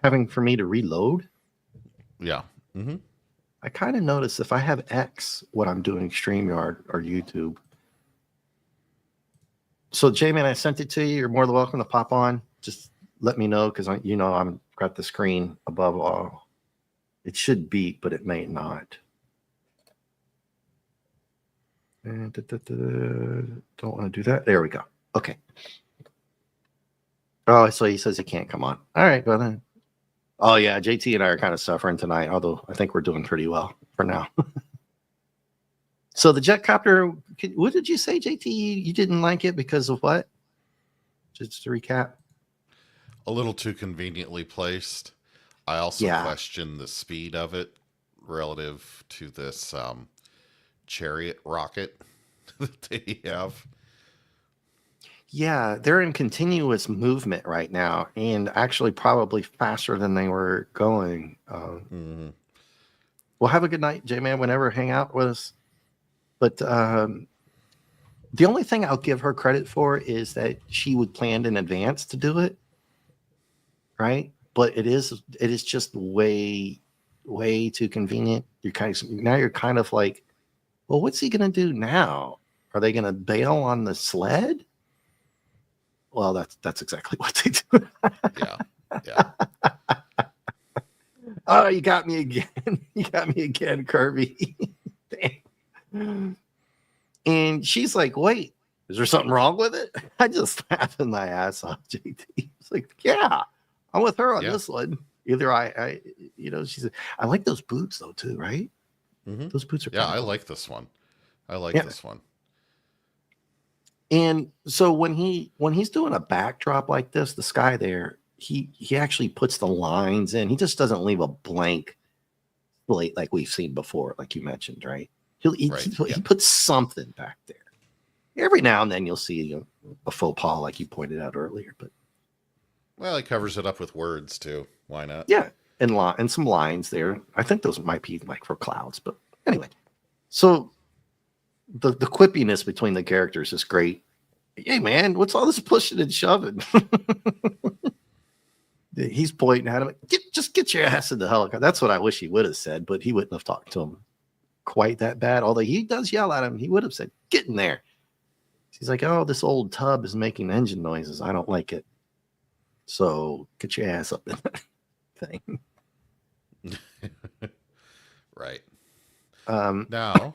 having for me to reload. Yeah. Mm-hmm. I kind of notice if I have X, what I'm doing, StreamYard or YouTube. So, J-Man, I sent it to you. You're more than welcome to pop on. Just let me know because I'm got the screen above all. It should beep, but it may not. And don't want to do that. There we go. Okay. Oh, so he says he can't come on. All right, go then. Oh yeah, JT and I are kind of suffering tonight, although I think we're doing pretty well for now. So the jet copter, what did you say, JT? You didn't like it because of what? Just to recap. A little too conveniently placed. I also question the speed of it relative to this chariot rocket that they have. Yeah, they're in continuous movement right now, and actually probably faster than they were going. Well, have a good night, J-Man. Whenever, hang out with us. But the only thing I'll give her credit for is that she would plan in advance to do it, right? But it is just way too convenient. You're kind of like, well, what's he going to do now? Are they going to bail on the sled? Well, that's exactly what they do. Yeah. Oh, you got me again. You got me again, Kirby. And she's like, wait, is there something wrong with it? I just laughing my ass off, JT. It's like, yeah, I'm with her on this one. Either she said, I like those boots though too, right? Mm-hmm. Those boots are cool. I cool. like this one. I like Yeah. this one. And so when he's doing a backdrop like this, the sky there, he actually puts the lines in. He just doesn't leave a blank slate like we've seen before, like you mentioned, right? He puts something back there. Every now and then you'll see a faux pas, like you pointed out earlier, but Well, he covers it up with words too. Why not? yeah, and some lines there. I think those might be like for clouds, but anyway. So the quippiness between the characters is great. Hey man, what's all this pushing and shoving? He's pointing at him. Just get your ass in the helicopter. That's what I wish he would have said, but he wouldn't have talked to him quite that bad. Although he does yell at him, he would have said, "Get in there." He's like, "Oh, this old tub is making engine noises. I don't like it. So get your ass up in that thing." Right. Um, Now,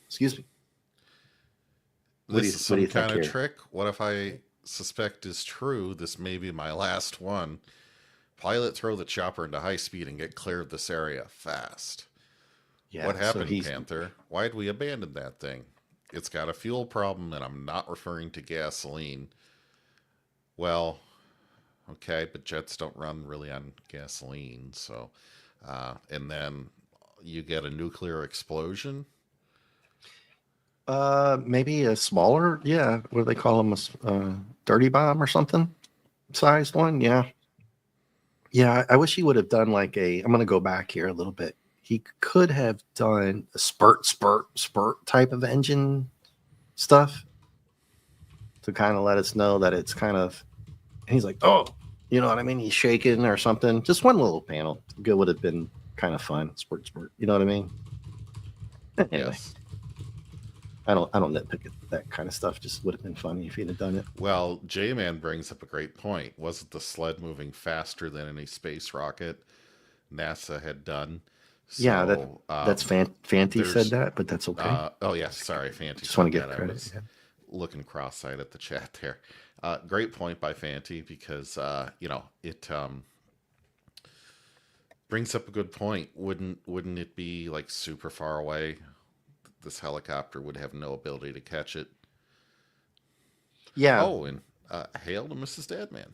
excuse me. this is some kind of trick. What if I suspect is true? This may be my last one. Pilot throw the chopper into high speed and get clear of this area fast. Yeah, what happened, Panther? Why'd we abandon that thing? It's got a fuel problem, and I'm not referring to gasoline. Well, okay, but jets don't run really on gasoline, so... and then you get a nuclear explosion? Maybe a smaller, yeah. What do they call them? A dirty bomb or something? Sized one, yeah. Yeah, I wish he would have done like I'm going to go back here a little bit. He could have done a spurt type of engine stuff to kind of let us know that it's kind of, and he's like, oh, you know what I mean? He's shaking or something. Just one little panel. It would have been kind of fun. Spurt. You know what I mean? Anyway. Yes. I don't nitpick at that kind of stuff. Just would have been funny if he'd have done it. Well, J-Man brings up a great point. Wasn't the sled moving faster than any space rocket NASA had done? So, yeah, that's Fanty said that, but that's okay. Oh yeah, sorry, Fanty. Just want to give credit. I was looking cross-eyed at the chat there. Great point by Fanty because it brings up a good point. Wouldn't it be like super far away? This helicopter would have no ability to catch it. Yeah. Oh, and hail to Mrs. Dadman.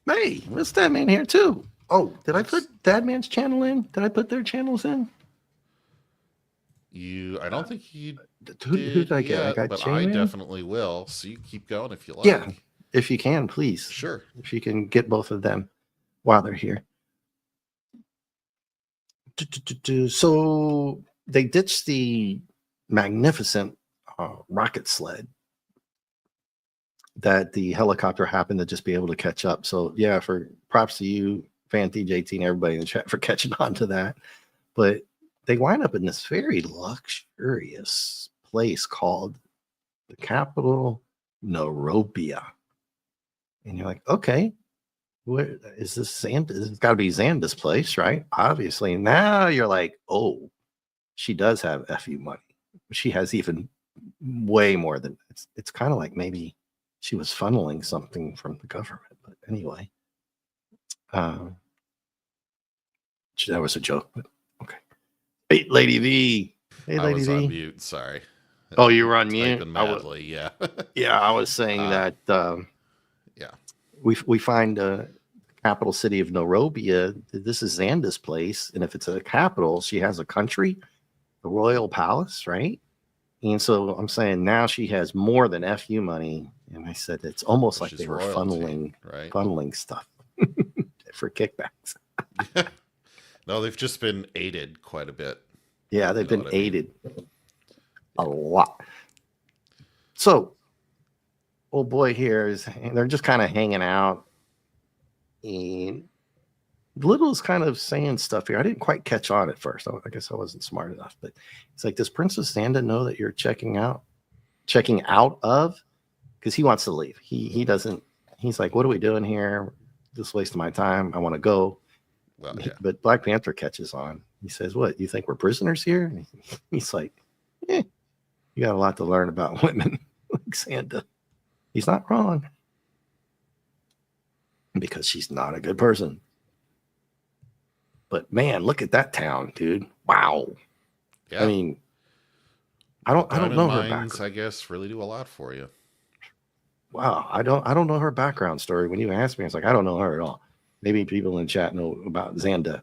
Hey, Mrs. Dadman here too. Oh, did I put Dadman's channel in? Did I put their channels in? I don't think you who did I get? I got but J-Man? I definitely will. So you keep going if you like. Yeah, if you can, please. Sure. If you can get both of them while they're here. So they ditched the magnificent rocket sled that the helicopter happened to just be able to catch up. So yeah, for props to you, Fanty, JT, and everybody in the chat for catching on to that. But they wind up in this very luxurious place called the capital Nairobi. And you're like, okay, where is this? It's got to be Xanda's place, right? Obviously. Now you're like, oh, she does have FU money. She has even way more than it's kind of like maybe she was funneling something from the government. But anyway, that was a joke, but okay. Hey, Lady V. Hey, Lady V. I was on mute. Sorry. Oh, you were on mute? Typing madly, yeah. Yeah, I was saying that yeah. We find the capital city of Nairobi. This is Xanda's place. And if it's a capital, she has a country, the royal palace, right? And so I'm saying now she has more than FU money. And I said it's almost like they were funneling stuff for kickbacks. No, they've just been aided quite a bit. Yeah, they've been aided a lot. So, old boy here they're just kind of hanging out. And Little's kind of saying stuff here. I didn't quite catch on at first. I guess I wasn't smart enough. But it's like, does Princess Xanda know that you're checking out of? Because he wants to leave. He doesn't. He's like, what are we doing here? Just wasting my time. I want to go. Well, yeah. But Black Panther catches on. He says, what, you think we're prisoners here? And he's like, you got a lot to learn about women, like Xanda. He's not wrong. Because she's not a good person. But man, look at that town, dude. Wow. Yeah. I mean, I don't Diamond know her mines, background. I guess, really do a lot for you. Wow, I don't know her background story. When you asked me, I was like, I don't know her at all. Maybe people in chat know about Xanda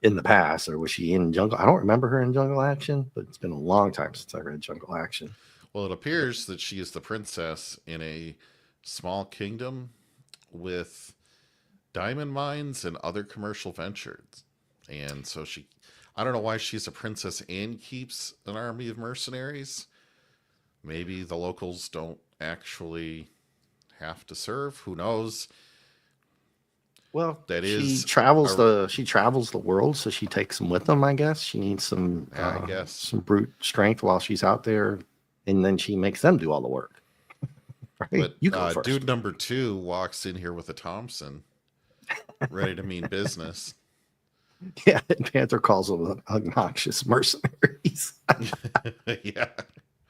in the past, or was she in Jungle? I don't remember her in Jungle Action, but it's been a long time since I read Jungle Action. Well, it appears that she is the princess in a small kingdom with diamond mines and other commercial ventures. And so I don't know why she's a princess and keeps an army of mercenaries. Maybe the locals don't actually have to serve. Who knows? Well, That is, a, she travels the world, so she takes them with them. I guess she needs I guess. some brute strength while she's out there, and then she makes them do all the work. Right? But You go first. dude number 2 walks in here with a Thompson, ready to mean business. Yeah, and Panther calls them obnoxious mercenaries. Yeah.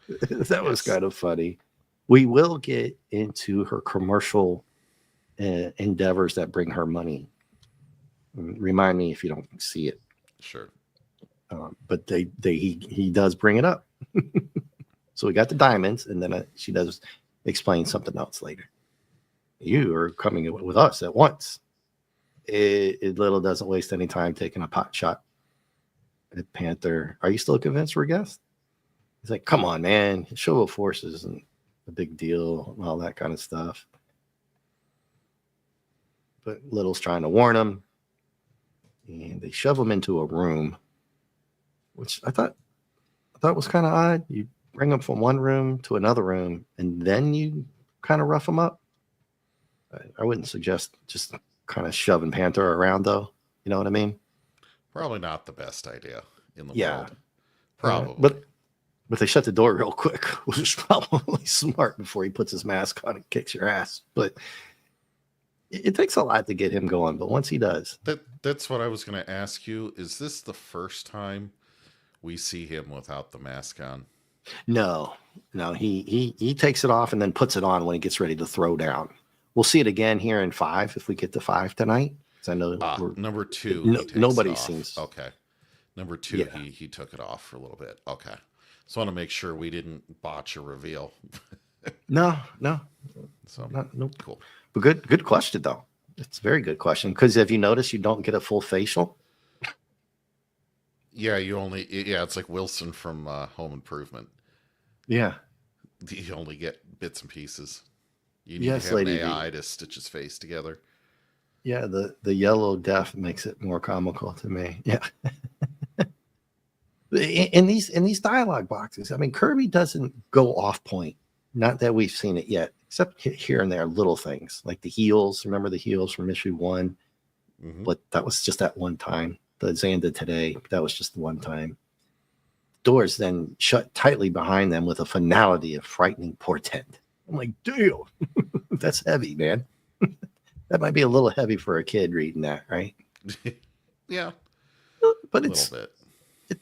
That was kind of funny. We will get into her commercial endeavors that bring her money. Remind me if you don't see it. Sure. But he does bring it up. So we got the diamonds, and then she does explain something else later. You are coming with us at once. It little doesn't waste any time taking a pot shot at Panther. Are you still convinced we're guests? He's like, come on, man. Show of force isn't a big deal and all that kind of stuff. But Little's trying to warn him, and they shove him into a room, which I thought was kind of odd. You bring him from one room to another room, and then you kind of rough him up. I wouldn't suggest just kind of shoving Panther around, though. You know what I mean? Probably not the best idea in the Yeah. world. Probably. But they shut the door real quick, which is probably smart before he puts his mask on and kicks your ass. But it takes a lot to get him going. But once he does. That's what I was going to ask you. Is this the first time we see him without the mask on? No. He takes it off and then puts it on when he gets ready to throw down. We'll see it again here in 5 if we get to 5 tonight. I know number 2. Nobody seems okay. Number 2, yeah. he took it off for a little bit. Okay, so I want to make sure we didn't botch a reveal. No. So nope. Cool. But good question though. It's a very good question because if you notice, you don't get a full facial. Yeah, it's like Wilson from Home Improvement. Yeah, you only get bits and pieces. You need to have an AI to stitch his face together. Yeah, the yellow death makes it more comical to me. Yeah. in these dialogue boxes, I mean, Kirby doesn't go off point. Not that we've seen it yet, except here and there, little things like the heels. Remember the heels from issue 1? Mm-hmm. But that was just that one time. The Xanda today, that was just the one time. Doors then shut tightly behind them with a finality of frightening portent. I'm like, damn, that's heavy, man. That might be a little heavy for a kid reading that, right? Yeah, but it's a little bit.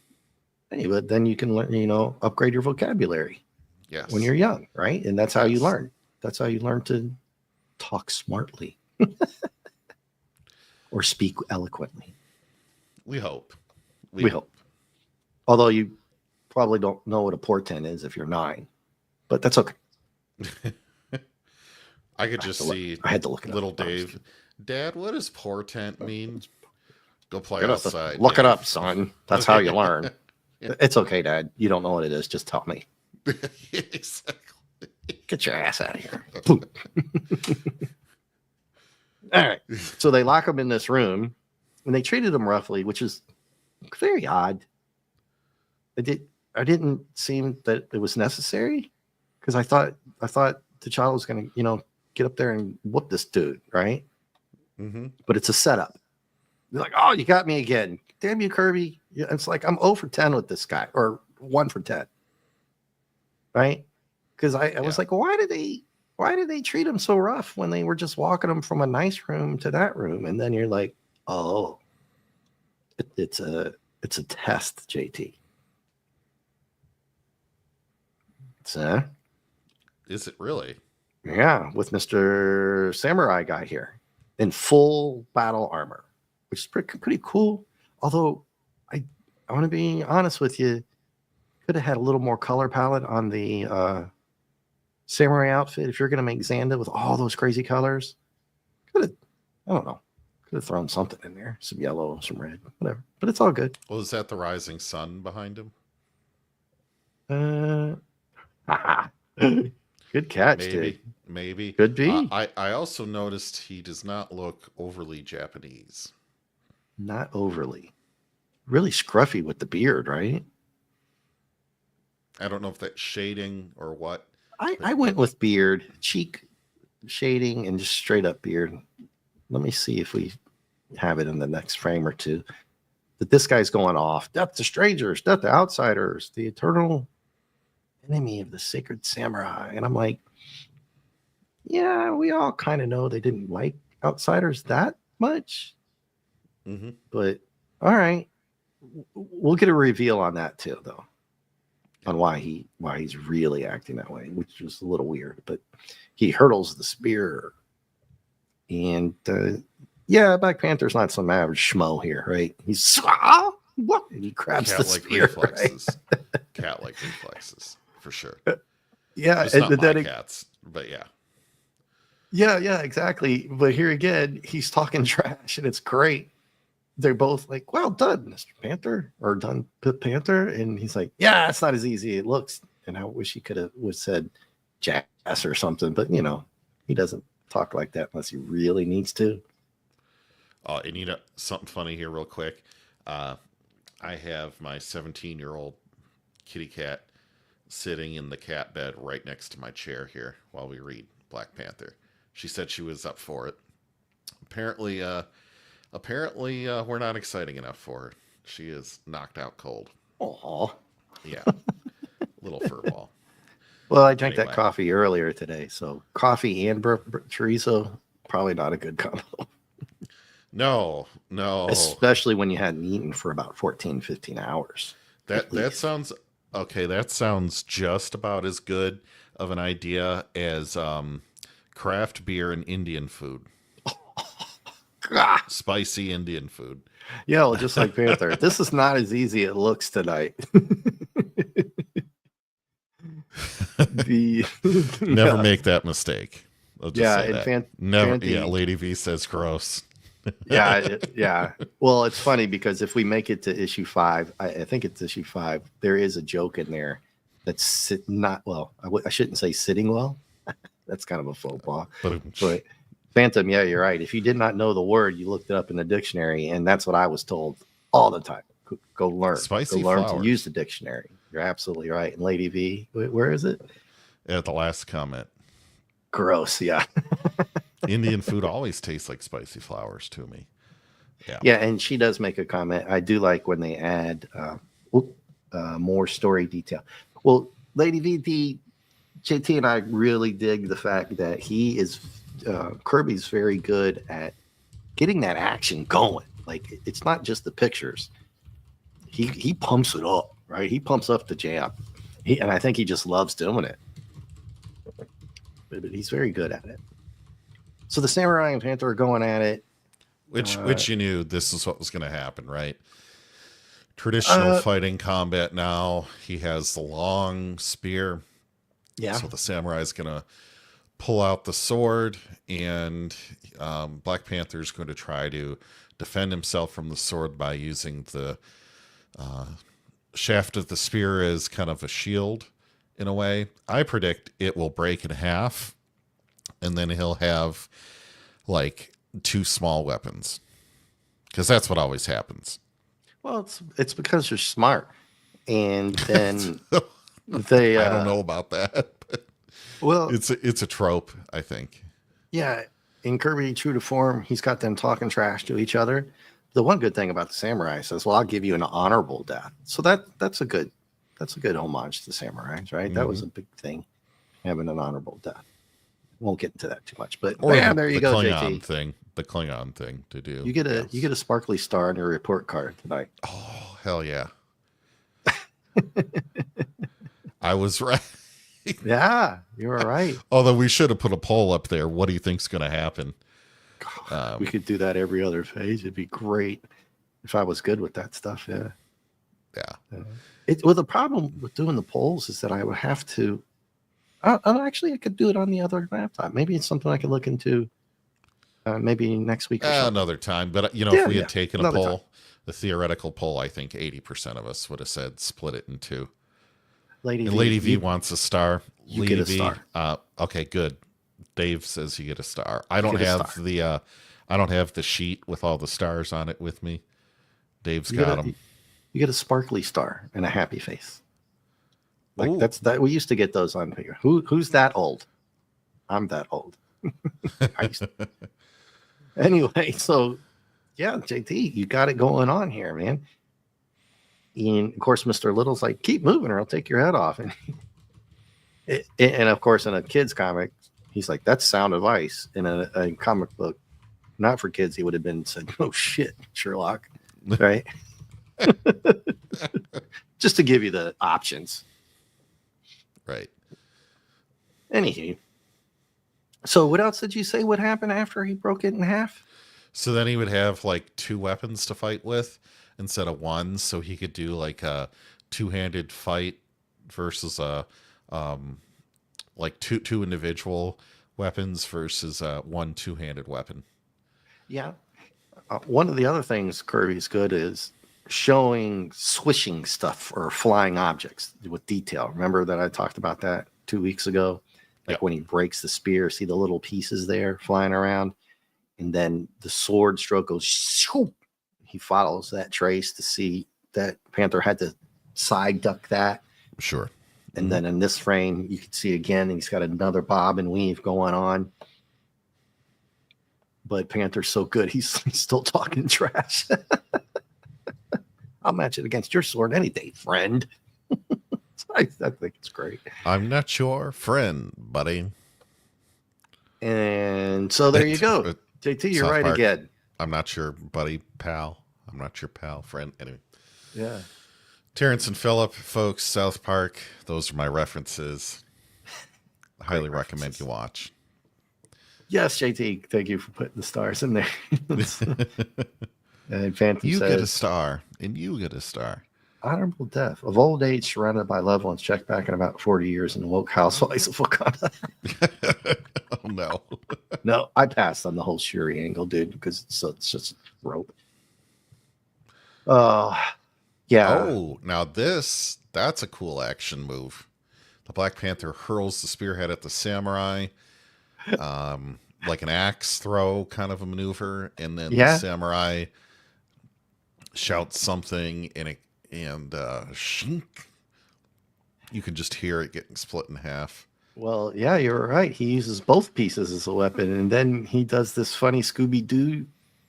Hey, but then you can learn, upgrade your vocabulary. Yes, when you're young, right? And that's how you learn. That's how you learn to talk smartly or speak eloquently. We hope. We hope. Although you probably don't know what a portent is if you're 9, but that's okay. I could just see I had to look it little up. Dave. Dad, what does portent mean? Go play outside. Look it up, son. That's how you learn. It's okay, Dad. You don't know what it is. Just tell me. Exactly. Get your ass out of here. All right. So they lock him in this room, and they treated him roughly, which is very odd. I didn't seem that it was necessary because I thought T'Challa was going to, get up there and whoop this dude, right? Mm-hmm. But it's a setup. They're like, oh, you got me again. Damn you, Kirby. It's like I'm 0 for 10 with this guy, or 1 for 10. Right? Because I was like, why did they treat him so rough when they were just walking him from a nice room to that room? And then you're like, oh, it's a test, JT. Is it really? Yeah, with Mr. Samurai guy here in full battle armor, which is pretty cool. Although I want to be honest with you, Could have had a little more color palette on the samurai outfit. If you're going to make Xanda with all those crazy colors, could have, I don't know, could have thrown something in there, some yellow, some red, whatever. But it's all good. Well, is that the rising sun behind him? Good catch, Maybe, dude. maybe. Could be. I also noticed he does not look overly Japanese. Not overly. Really scruffy with the beard, right? I don't know if that's shading or what. I went with beard, cheek shading, and just straight up beard. Let me see if we have it in the next frame or two. That this guy's going off. Death to strangers, death to outsiders, the eternal enemy of the sacred samurai. And I'm like, yeah, we all kind of know they didn't like outsiders that much. Mm-hmm. But all right. We'll get a reveal on that too, though. On why he's really acting that way, which was a little weird. But he hurdles the spear. And yeah, Black Panther's not some average schmo here, right? He's what? And he grabs the spear. Reflexes. Right? Cat-like reflexes, for sure. Yeah, it's not my cats, but yeah. Yeah, exactly. But here again, he's talking trash, and it's great. They're both like, well done, Mr. Panther, or done, Panther. And he's like, yeah, it's not as easy as it looks. And I wish he could have said jackass or something, but he doesn't talk like that unless he really needs to. Oh, and something funny here real quick. I have my 17-year-old kitty cat sitting in the cat bed right next to my chair here while we read Black Panther. She said she was up for it. Apparently, we're not exciting enough for her. She is knocked out cold. Oh, yeah, little furball. Well, I drank that coffee earlier today, so coffee and chorizo probably not a good combo. No, especially when you hadn't eaten for about 14, 15 hours. That sounds okay. That sounds just about as good of an idea as craft beer and Indian food. Spicy Indian food. Yeah, well, just like Panther. This is not as easy as it looks tonight. Never make that mistake. Never. Fanty, Lady V says gross. yeah. Well, it's funny because if we make it to issue 5, I think it's issue 5. There is a joke in there that's not well. I shouldn't say sitting well. That's kind of a faux pas. But Phantom, yeah, you're right. If you did not know the word, you looked it up in the dictionary, and that's what I was told all the time. Go learn. Spicy Go learn flowers. to use the dictionary. You're absolutely right. And Lady V, where is it? At the last comment. Gross, yeah. Indian food always tastes like spicy flowers to me. Yeah, and she does make a comment. I do like when they add more story detail. Well, Lady V, JT and I really dig the fact that he is Kirby's very good at getting that action going. Like it's not just the pictures. He pumps it up, right? He pumps up the jam. And I think he just loves doing it. But he's very good at it. So the Samurai and Panther are going at it. Which you knew this is what was going to happen, right? Traditional fighting combat now. He has the long spear. Yeah. So the samurai is going to pull out the sword, and Black Panther is going to try to defend himself from the sword by using the shaft of the spear as kind of a shield in a way. I predict it will break in half, and then he'll have like 2 small weapons, because that's what always happens. Well, it's because you're smart, and then they. I don't know about that. But well, it's a trope, I think. Yeah, in Kirby, true to form, he's got them talking trash to each other. The one good thing about the samurai says, "Well, I'll give you an honorable death." So that's a good homage to the samurais, right? Mm-hmm. That was a big thing, having an honorable death. Won't get into that too much, but bam, there you go, JT. The Klingon thing to do. You get a sparkly star on your report card tonight. Oh, hell yeah. I was right. Yeah, you were right. Although we should have put a poll up there. What do you think's going to happen? We could do that every other page. It'd be great if I was good with that stuff. Yeah. Yeah. Well, the problem with doing the polls is that I would have to. Actually, I could do it on the other laptop. Maybe it's something I could look into. Maybe next week or something. Another time. But, you know, if Yeah, we yeah. had taken a Another time. poll, the theoretical poll, I think 80% of us would have said split it in two. Lady And V, Lady V wants a star. you get Lady a V, star. okay, good. Dave says you get a star. You get a star. I don't have the sheet with all the stars on it with me. Dave's You got get a them. you get a sparkly star and a happy face. Like Ooh. that's that we used to get those on here. Who's that old? I'm that old. Anyway, so yeah, JT, you got it going on here, man. And of course, Mr. Little's like, keep moving or I'll take your head off. And of course, in a kid's comic, he's like, that's Sound of Ice. In a comic book, not for kids, he would have been said, oh shit, Sherlock. Right? Just to give you the options. Right. Anywho. So what else did you say would happen after he broke it in half? So then he would have like two weapons to fight with instead of one. So he could do like a two-handed fight versus like two individual weapons versus one two-handed weapon. Yeah. One of the other things Kirby's good is showing swishing stuff or flying objects with detail. Remember that I talked about that 2 weeks ago? Like when he breaks the spear, see the little pieces there flying around, and then the sword stroke goes. Shoo! He follows that trace to see that Panther had to side duck that. Sure. And then in this frame, you can see again, he's got another bob and weave going on. But Panther's so good, he's still talking trash. I'll match it against your sword any day, friend. I think it's great. I'm not your friend, buddy. And so there you go. JT, you're South right Park. again. I'm not your buddy, pal. I'm not your pal, friend. Anyway. Yeah. Terrence and Phillip, folks, South Park. Those are my references. I highly recommend you watch. Yes, JT, thank you for putting the stars in there. And Phantom you says, get a star, and you get a star. Honorable death of old age surrounded by loved ones. Check back in about 40 years in woke housewives of Wakanda. Oh, no. No, I passed on the whole Shuri angle, dude, because it's just rope. Yeah. Oh, now that's a cool action move. The Black Panther hurls the spearhead at the samurai, like an axe throw kind of a maneuver, and then the samurai shouts something, and shink. You can just hear it getting split in half. Well, yeah, you're right. He uses both pieces as a weapon, and then he does this funny Scooby-Doo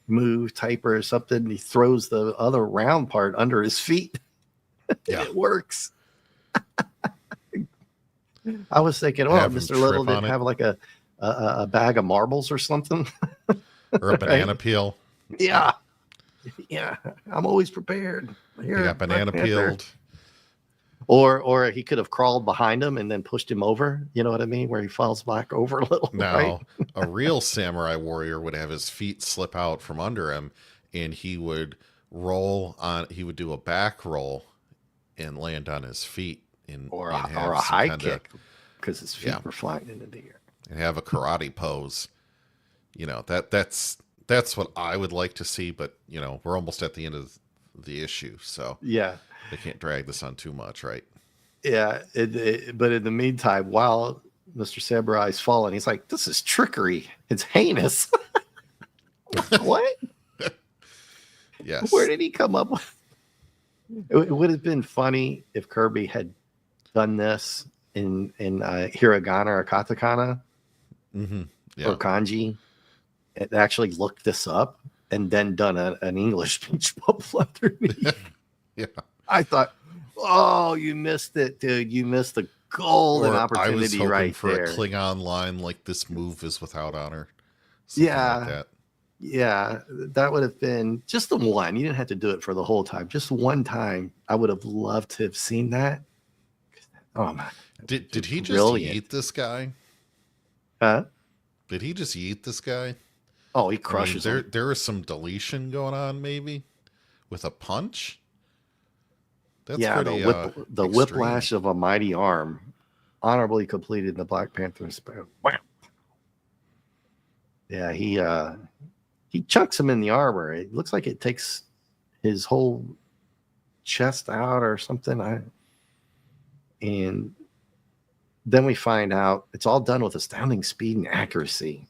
move type or something. And he throws the other round part under his feet. Yeah, it works. I was thinking, Mr. Little didn't have like a bag of marbles or something, or a banana peel. Yeah, yeah. I'm always prepared. Here, he got banana peeled. Or he could have crawled behind him and then pushed him over. You know what I mean? Where he falls back over a little. Now, right? A real samurai warrior would have his feet slip out from under him, and he would roll on. He would do a back roll and land on his feet, or a high kick because his feet were flying into the air. And have a karate pose. You know, that's what I would like to see. But you know, we're almost at the end of the issue, so yeah. They can't drag this on too much, right? Yeah, but in the meantime, while Mr. Samurai's falling, he's like, this is trickery. It's heinous. What? Yes. Where did he come up with? It would have been funny if Kirby had done this in hiragana or katakana or kanji, and actually looked this up and then done an English speech bubble underneath. Yeah. I thought, oh, you missed it, dude. You missed the golden opportunity I was hoping right for there. a Klingon line like this move is without honor. Yeah. Like that. Yeah. That would have been just the one. You didn't have to do it for the whole time. Just one time. I would have loved to have seen that. Oh, man. Did he just yeet this guy? Huh? Did he just yeet this guy? Oh, he crushes him. There was some deletion going on, maybe, with a punch. That's Yeah, pretty the extreme. whiplash of a mighty arm honorably completed the Black Panther spell. Wow. Yeah, he chucks him in the armor. It looks like it takes his whole chest out or something. And then we find out it's all done with astounding speed and accuracy.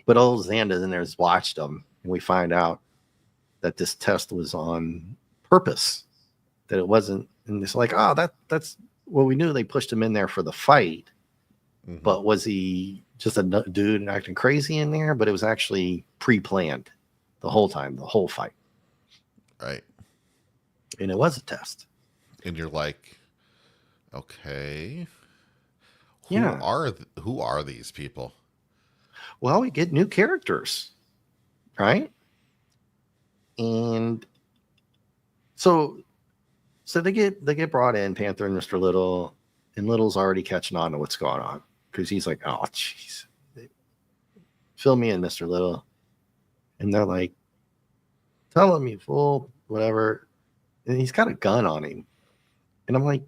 But old Xanda's in there has watched them, and we find out that this test was on purpose. That it wasn't, and it's like, oh, that's well, we knew they pushed him in there for the fight, Hmm. but was he just a dude and acting crazy in there? But it was actually pre-planned the whole time, the whole fight, Right. and it was a test. And you're like, okay, Yeah. who are these people? Well, we get new characters, right? And so they get brought in, Panther and Mr. Little, and Little's already catching on to what's going on because he's like, oh, jeez, fill me in, Mr. Little. And they're like, tell him, you fool, whatever. And he's got a gun on him. And I'm like,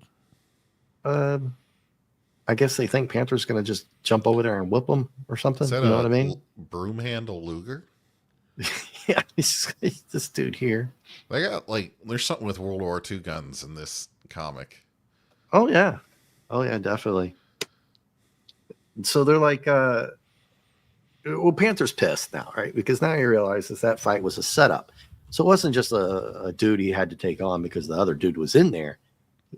I guess they think Panther's going to just jump over there and whip him or Is something. that You know what I mean? broom handle Luger? Yeah, he's this dude here. They got like there's something with World War II guns in this comic. Oh, yeah. Oh, yeah, definitely. So they're like, well, Panther's pissed now, right? Because now he realizes that fight was a setup. So it wasn't just a dude he had to take on because the other dude was in there.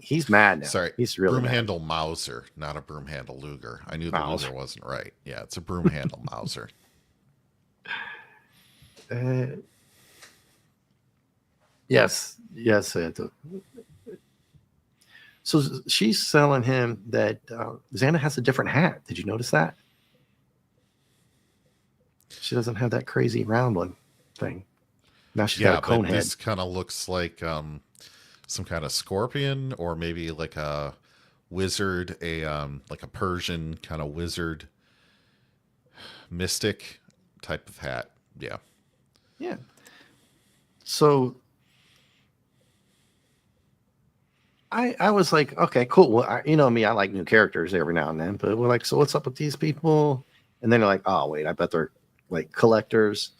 He's mad now. Sorry, He's really broom mad. handle Mauser, not a broom handle Luger. I knew the Miles. Luger wasn't right. Yeah, it's a broom handle Mauser. Uh, yes, Santa. So she's selling him that Xana has a different hat. Did you notice that? She doesn't have that crazy round one thing. Now she's got a Yeah, cone but head. this kind of looks like some kind of scorpion or maybe like a wizard, a like a Persian kind of wizard mystic type of hat. Yeah. Yeah. So I was like, okay, cool. Well, you know me, I like new characters every now and then, but we're like, so what's up with these people? And then they're like, oh wait, I bet they're like collectors.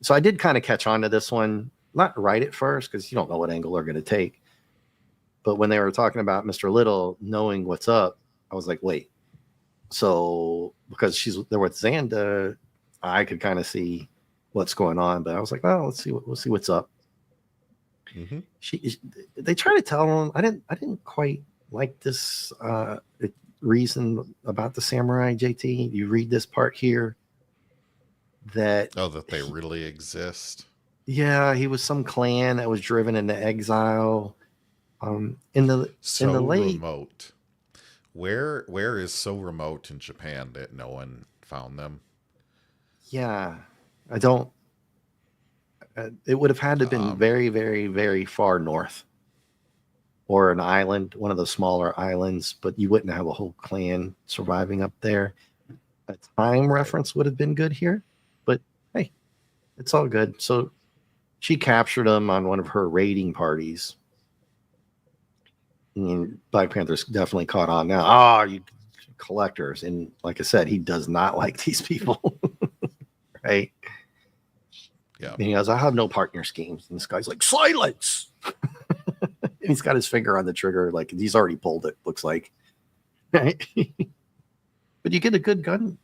So I did kind of catch on to this one, not right at first because you don't know what angle they're going to take. But when they were talking about Mr. Little knowing what's up, I was like, wait. So because she's there with Xanda, I could kind of see what's going on. But I was like, well, we'll see what's up. Hmm. They try to tell him. I didn't quite like this reason about the samurai. JT, you read this part here that Oh, that they really exist. yeah, he was some clan that was driven into exile. In the So late, remote. Where is so remote in Japan that no one found them? yeah, I don't. It would have had to have been Um, very, very, very far north or an island, one of the smaller islands, but you wouldn't have a whole clan surviving up there. A time right. reference would have been good here, but hey, it's all good. So she captured him on one of her raiding parties. And Black Panther's definitely caught on now. Oh, you collectors. And like I said, he does not like these people. Right. Yeah. And he goes, I have no partner schemes. And this guy's like, silence. And he's got his finger on the trigger, like he's already pulled it, looks like. Right. But you get a good gun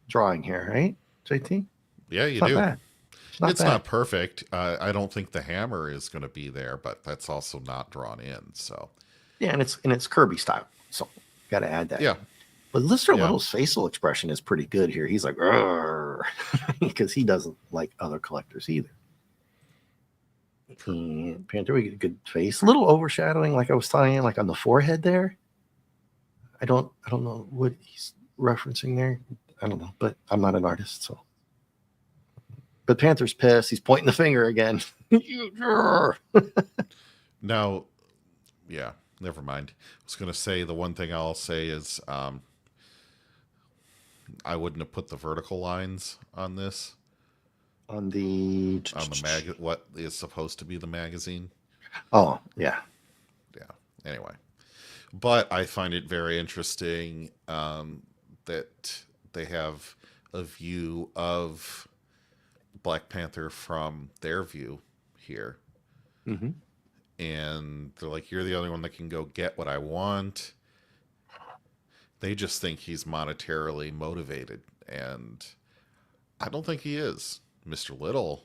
drawing here, right, JT? Yeah, It's you not do. bad. It's not It's bad. not perfect. I don't think the hammer is going to be there, but that's also not drawn in. So, Yeah, and it's Kirby style. So got to add that yeah, in. But Lister yeah, Little's facial expression is pretty good here. He's like, because he doesn't like other collectors either. true. And Panther, we get a good face, a little overshadowing, like I was telling you, like on the forehead there. I don't know what he's referencing there. I don't know, but I'm not an artist, so. But Panther's pissed. He's pointing the finger again. Now, yeah, never mind. I was going to say the one thing I'll say is I wouldn't have put the vertical lines on this On the on the what is supposed to be the magazine. oh yeah, Yeah, Anyway, but I find it very interesting that they have a view of Black Panther from their view here. Mm-hmm. And they're like, you're the only one that can go get what I want. They just think he's monetarily motivated. And I don't think he is. Mr. Little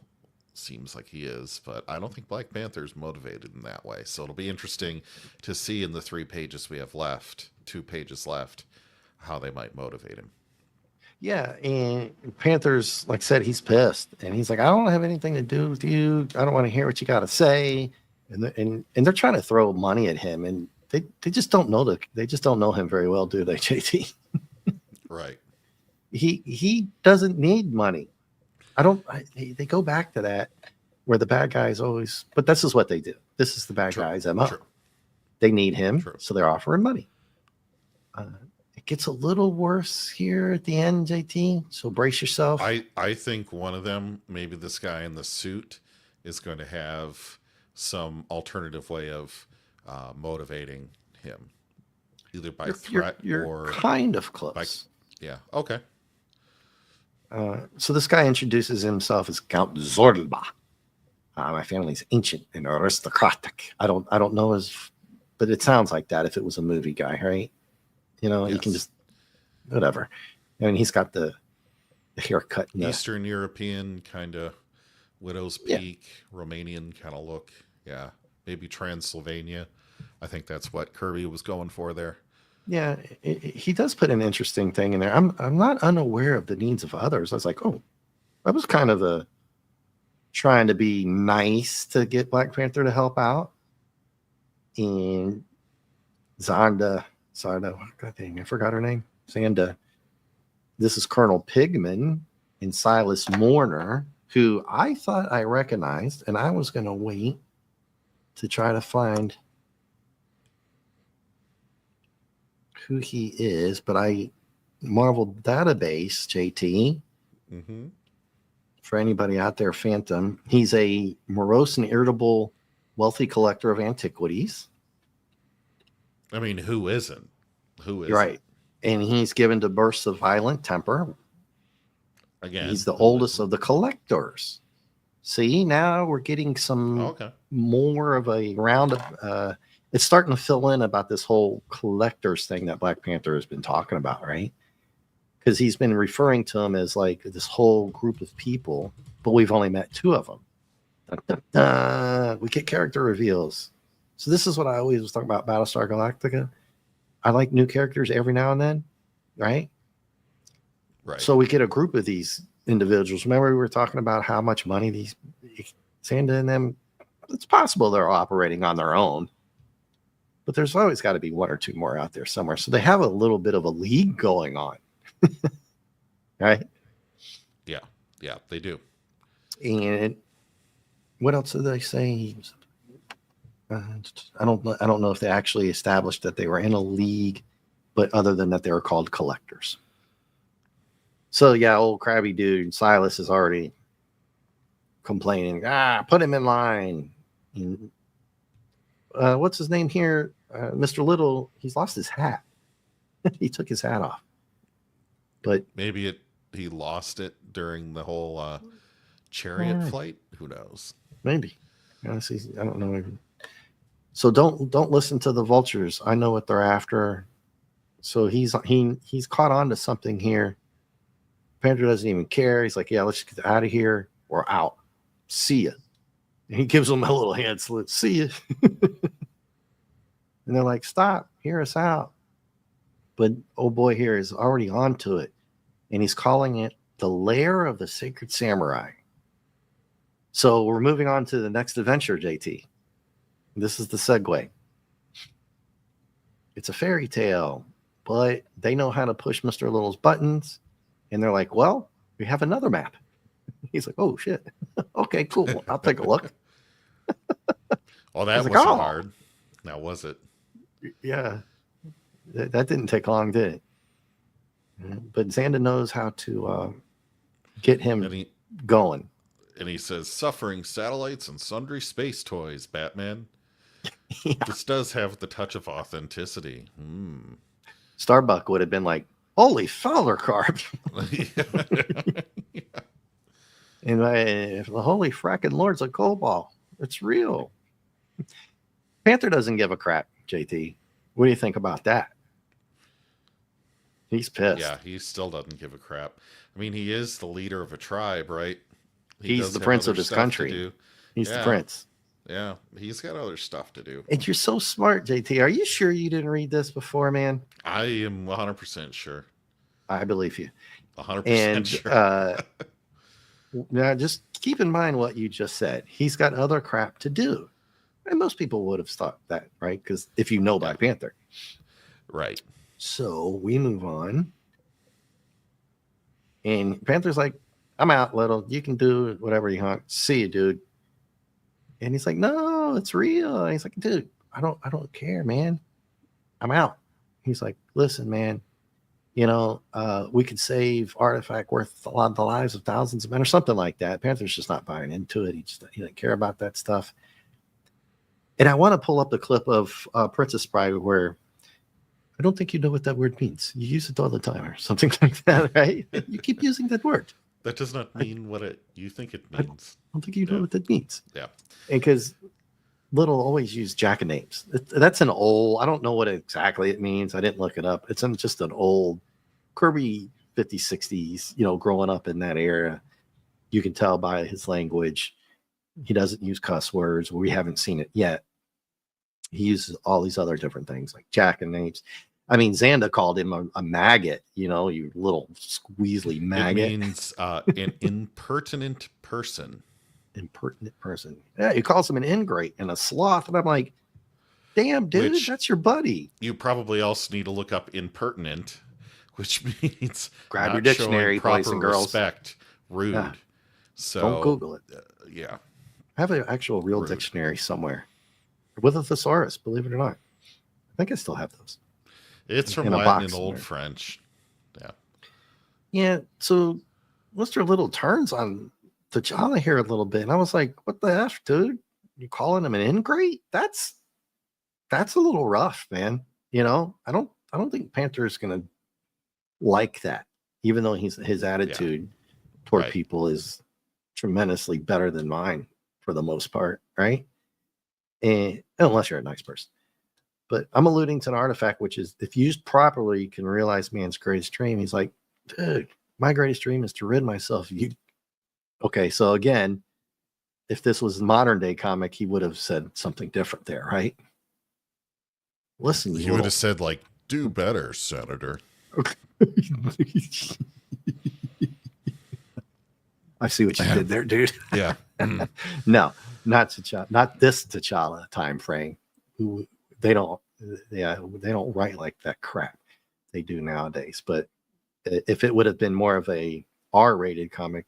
seems like he is, but I don't think Black Panther's motivated in that way. So it'll be interesting to see in the 3 pages we have left, 2 pages left, how they might motivate him. Yeah, and Panthers, like I said, he's pissed, and he's like, "I don't have anything to do with you. I don't want to hear what you got to say." And they're trying to throw money at him, and they just don't know they just don't know him very well, do they, JT? Right. He doesn't need money. I don't. They go back to that where the bad guys always, but this is what they do. This is the bad guys' MO. True. They need him, True. so they're offering money. It gets a little worse here at the end, JT. So brace yourself. I think one of them, maybe this guy in the suit, is going to have some alternative way of motivating him, either by threat you're or kind of close. Yeah. Okay. So this guy introduces himself as Count Zorlba. My family's ancient and aristocratic. I don't know but it sounds like that if it was a movie guy, right? You know, he can just whatever. I mean, he's got the haircut, and Eastern European kind of widow's peak, Romanian kind of look. Yeah, maybe Transylvania. I think that's what Kirby was going for there. Yeah, he does put an interesting thing in there. I'm not unaware of the needs of others. I was like, oh, that was kind of the trying to be nice to get Black Panther to help out. And Zonda, God dang, I forgot her name. Zanda. This is Colonel Pigman and Silas Mourner, who I thought I recognized, and I was going to wait to try to find who he is, but Marvel database, JT, for anybody out there, Phantom, he's a morose and irritable, wealthy collector of antiquities. I mean, who isn't? Who isn't? You're right. And he's given to bursts of violent temper. Again, he's the oldest of the collectors. See, now we're getting some more of a round of it's starting to fill in about this whole collectors thing that Black Panther has been talking about, right? Because he's been referring to them as like this whole group of people, but we've only met 2 of them. Dun, dun, dun. We get character reveals. So this is what I always was talking about Battlestar Galactica. I like new characters every now and then, right? Right. So we get a group of these individuals. Remember, we were talking about how much money these Sanda and them, it's possible they're operating on their own, but there's always got to be 1 or 2 more out there somewhere. So they have a little bit of a league going on, right? Yeah, they do. And what else did they say? I don't know if they actually established that they were in a league, but other than that, they were called collectors. So yeah, old crabby dude Silas is already complaining. Put him in line. And, what's his name here? Mr. Little. He's lost his hat. He took his hat off. But maybe he lost it during the whole chariot flight. Who knows? Maybe. Honestly, I don't know. So don't listen to the vultures. I know what they're after. So he's caught on to something here. Panther doesn't even care. He's like, yeah, let's get out of here. We're out. See ya. And he gives them a little hand salute. See ya. And they're like, stop. Hear us out. But oh boy here is already onto it. And he's calling it the Lair of the Sacred Samurai. So we're moving on to the next adventure, JT. This is the segue. It's a fairy tale, but they know how to push Mr. Little's buttons. And they're like, well, we have another map. He's like, oh, shit. Okay, cool. I'll take a look. Well, that wasn't hard. Now, was it? Yeah. That didn't take long, did it? But Xanda knows how to get him going. And he says, suffering satellites and sundry space toys, Batman. Yeah. This does have the touch of authenticity. Starbuck would have been like, holy Fowler carp. And if the holy fracking Lord's a cobalt, it's real. Panther doesn't give a crap, JT. What do you think about that? He's pissed. Yeah, he still doesn't give a crap. I mean, he is the leader of a tribe, right? He's the prince of his country. He's the prince. Yeah, he's got other stuff to do. And you're so smart, JT. Are you sure you didn't read this before, man? I am 100% sure. I believe you. 100% sure. Now, just keep in mind what you just said. He's got other crap to do. And most people would have thought that, right? Because if you know Black Panther. Right. So we move on. And Panther's like, I'm out, little. You can do whatever you want. See you, dude. And he's like, no, it's real. And he's like, dude, I don't care, man. I'm out. He's like, listen, man, we could save artifact worth a lot of the lives of thousands of men or something like that. Panther's just not buying into it. He doesn't care about that stuff. And I want to pull up the clip of Princess Bride where I don't think you know what that word means. You use it all the time or something like that, right? You keep using that word. That does not mean what you think it means. I don't think you know what that means. Yeah. And because Little always use jack of names. That's an old, I don't know what exactly it means. I didn't look it up. It's just an old Kirby 50s, 60s, growing up in that era. You can tell by his language. He doesn't use cuss words. We haven't seen it yet. He uses all these other different things like jack of names. I mean, Xanda called him a maggot, you little squeezely maggot. It means an impertinent person. Impertinent person. Yeah, he calls him an ingrate and a sloth. And I'm like, damn, dude, that's your buddy. You probably also need to look up impertinent, which means grab your dictionary, boys and girls. Respect, rude. Yeah. So don't Google it. Yeah. I have an actual real dictionary somewhere with a thesaurus, believe it or not. I think I still have those. It's from Latin and Old French. Yeah. Yeah. So Mr. Little turns on T'Challa here a little bit. And I was like, what the F, dude? You calling him an ingrate? That's a little rough, man. I don't think Panther is gonna like that, even though his attitude toward people is tremendously better than mine for the most part, right? And unless you're a nice person. But I'm alluding to an artifact, which is, if used properly, you can realize man's greatest dream. He's like, dude, my greatest dream is to rid myself of you. Okay, so again, if this was a modern day comic, he would have said something different there, right? Listen, he would have said, like, do better, Senator. I see what you did there, dude. Yeah. No, not T'Challa, not this T'Challa time frame. They don't write like that crap they do nowadays. But if it would have been more of a R-rated comic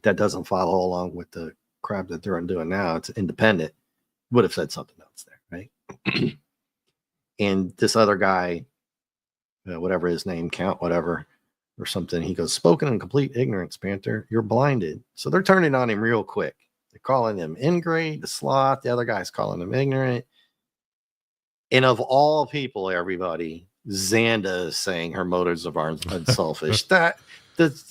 that doesn't follow along with the crap that they're doing now, it's independent, would have said something else there, right? And this other guy, whatever his name, Count, whatever, or something, he goes, spoken in complete ignorance, Panther, you're blinded. So they're turning on him real quick. They're calling him ingrate, the sloth, the other guy's calling him ignorant. And of all people, everybody, Xanda is saying her motives are unselfish. Do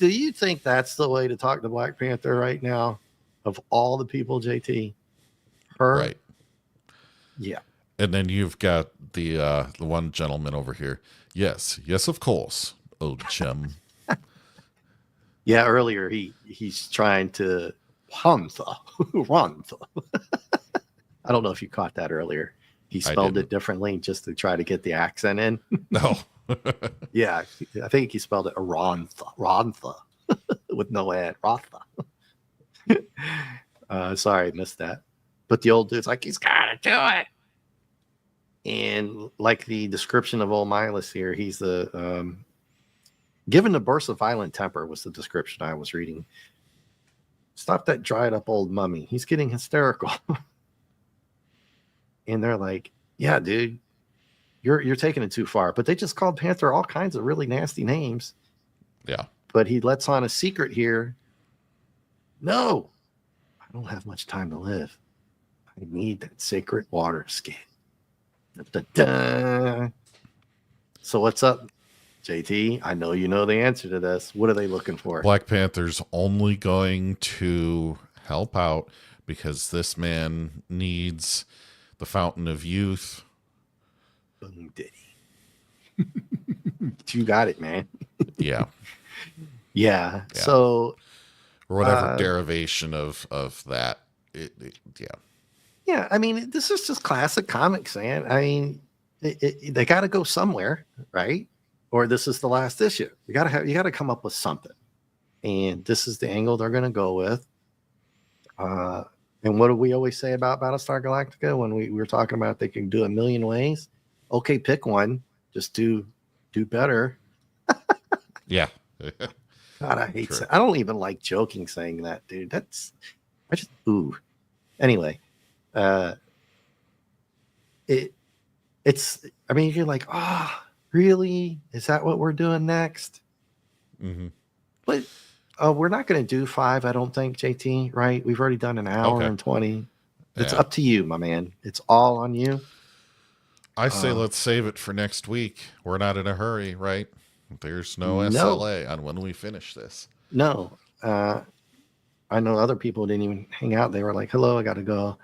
you think that's the way to talk to Black Panther right now? Of all the people, JT, her, right? Yeah. And then you've got the one gentleman over here. Yes, of course, old chum. Yeah, earlier he's trying to Hantha. I don't know if you caught that earlier. He spelled it differently just to try to get the accent in. No. Yeah, I think he spelled it Rantha with no ad. Rantha. Sorry, I missed that. But the old dude's like, he's got to do it. And like the description of old Milas here, he's the given the burst of violent temper was the description I was reading. Stop that dried up old mummy. He's getting hysterical. And they're like, yeah, dude, you're taking it too far. But they just called Panther all kinds of really nasty names. Yeah. But he lets on a secret here. No, I don't have much time to live. I need that sacred water skin. Da-da-da. So what's up, JT? I know you know the answer to this. What are they looking for? Black Panther's only going to help out because this man needs the fountain of youth. Boom diddy. You got it, man. Yeah. Yeah. So, or whatever derivation of that. Yeah. Yeah. I mean, this is just classic comics, man. I mean, they got to go somewhere, right? Or this is the last issue. You got to come up with something, and this is the angle they're going to go with. And what do we always say about Battlestar Galactica when we were talking about they can do a million ways? Okay, pick one. Just do better. Yeah. God, I hate I don't even like joking saying that, dude. Anyway, it's I mean, you're like, really? Is that what we're doing next? Mm-hmm. But we're not going to do 5, I don't think, JT, right? We've already done an hour and 20. It's up to you, my man. It's all on you. I say let's save it for next week. We're not in a hurry, right? There's no SLA on when we finish this. No. I know other people didn't even hang out. They were like, hello, I got to go.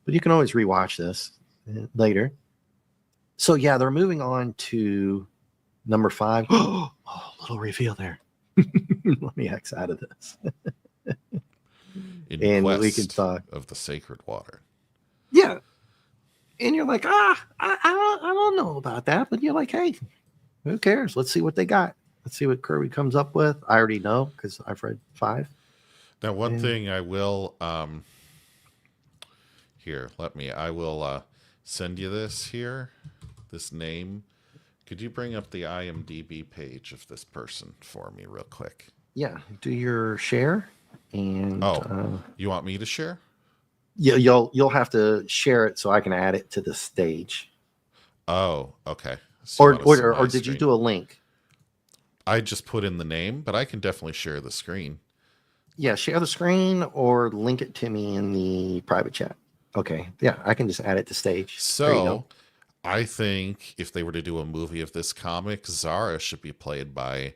But you can always rewatch this later. So, yeah, they're moving on to number 5. Oh, little reveal there. Let me X out of this. In quest we can talk of the sacred water. Yeah. And you're like, I don't know about that. But you're like, hey, who cares? Let's see what they got. Let's see what Kirby comes up with. I already know because I've read 5. Now, one thing I will I will send you this here, this name. Could you bring up the IMDb page of this person for me real quick? Yeah, do your share. And you want me to share? Yeah, you'll have to share it so I can add it to the stage. Oh, okay. So or did you do a link? I just put in the name, but I can definitely share the screen. Yeah, share the screen or link it to me in the private chat. Okay. Yeah, I can just add it to stage. So I think if they were to do a movie of this comic, Zara should be played by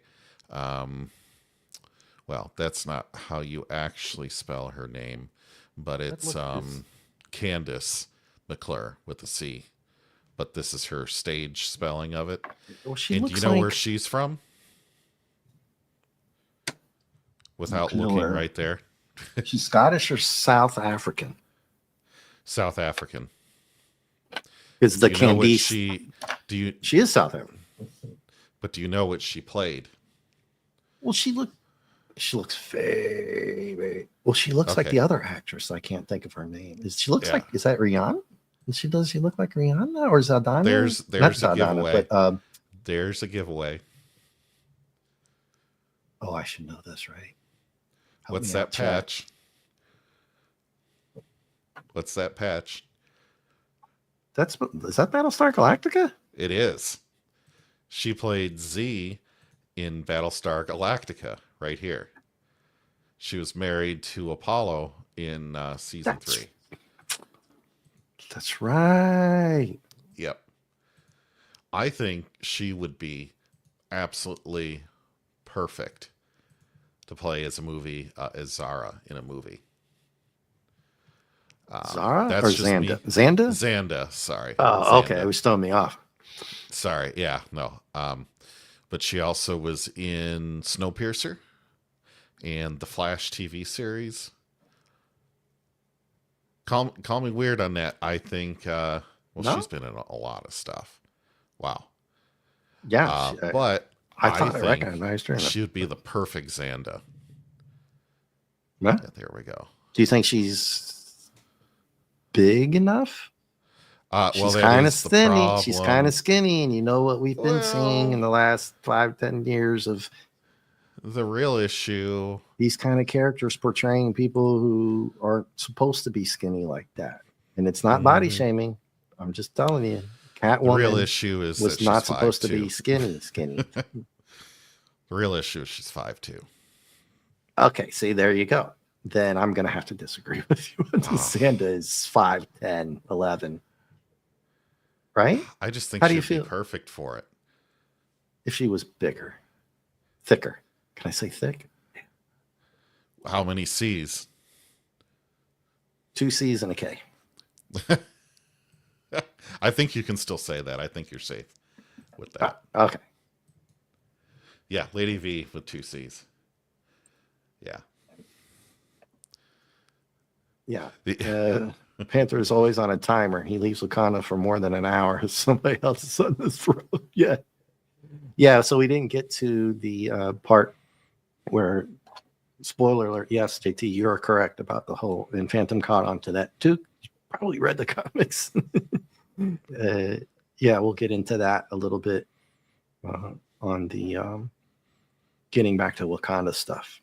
well, that's not how you actually spell her name, but it's Candace McClure with a C. But this is her stage spelling of it. Well, do you know where she's from? Without looking right there. She's Scottish or South African? South African. It's the Candice. She is South African. But do you know what she played? Well, she looks very, very well. She looks like the other actress. I can't think of her name. She looks like, is that Rihanna? Does she look like Rihanna or Zadana? There's a giveaway. But, there's a giveaway. Oh, I should know this, right? What's that patch? What's that patch? Is that Battlestar Galactica? It is. She played Z in Battlestar Galactica right here. She was married to Apollo in season 3. That's right. Yep. I think she would be absolutely perfect to play as as Zara in a movie. Zara or Xanda? Xanda? Xanda, sorry. Oh, okay. It was throwing me off. Sorry. Yeah, no. But she also was in Snowpiercer and the Flash TV series. Call me weird on that. I think, she's been in a lot of stuff. Wow. Yeah. But I thought I recognized her. She would be the perfect Xanda. Yeah, there we go. Do you think she's big enough? She's kind of skinny. She's kind of skinny, and you know what we've been seeing in the last 5-10 years of the real issue. These kind of characters portraying people who aren't supposed to be skinny like that, and it's not body shaming. I'm just telling you, Catwoman. The real issue is was not supposed to be skinny. The real issue is she's 5'2". Okay, see, there you go. then I'm going to have to disagree with you. Zanda is 5'10", 11. Right? I just think How do you she'd be feel perfect for it. if she was bigger, thicker? Can I say thick? How many C's? 2 C's and a K. I think you can still say that. I think you're safe with that. Okay. Yeah, Lady V with 2 C's. Yeah. Yeah. Panther is always on a timer. He leaves Wakanda for more than an hour. Somebody else is on this road. Yeah. Yeah. So we didn't get to the part where, spoiler alert, yes, JT, you're correct about the whole, and Phantom caught on to that too. You probably read the comics. Yeah, we'll get into that a little bit on the getting back to Wakanda stuff.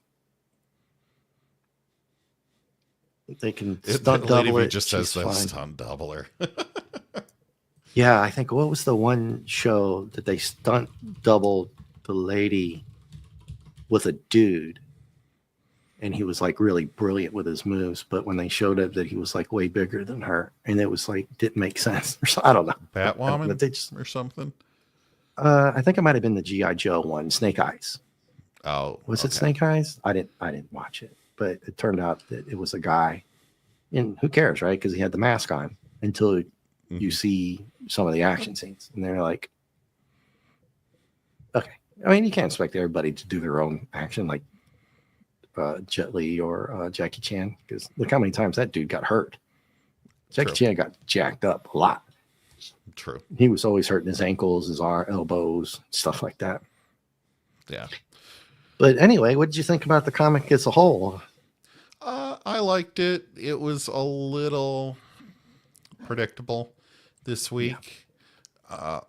They can stunt double it. Just says that stunt doubler. Yeah, I think what was the one show that they stunt doubled the lady with a dude, and he was like really brilliant with his moves, but when they showed up that he was like way bigger than her, and it was like didn't make sense. I don't know. Batwoman or something. I think it might have been the G.I. Joe one, Snake Eyes. Oh, was it Snake Eyes? I didn't watch it, but it turned out that it was a guy, and who cares, right? Because he had the mask on until you see some of the action scenes, and they're like, okay. I mean, you can't expect everybody to do their own action like Jet Li or Jackie Chan, because look how many times that dude got hurt. Jackie Chan got jacked up a lot. True. He was always hurting his ankles, his elbows, stuff like that. Yeah. But anyway, what did you think about the comic as a whole? I liked it. It was a little predictable this week. Yeah,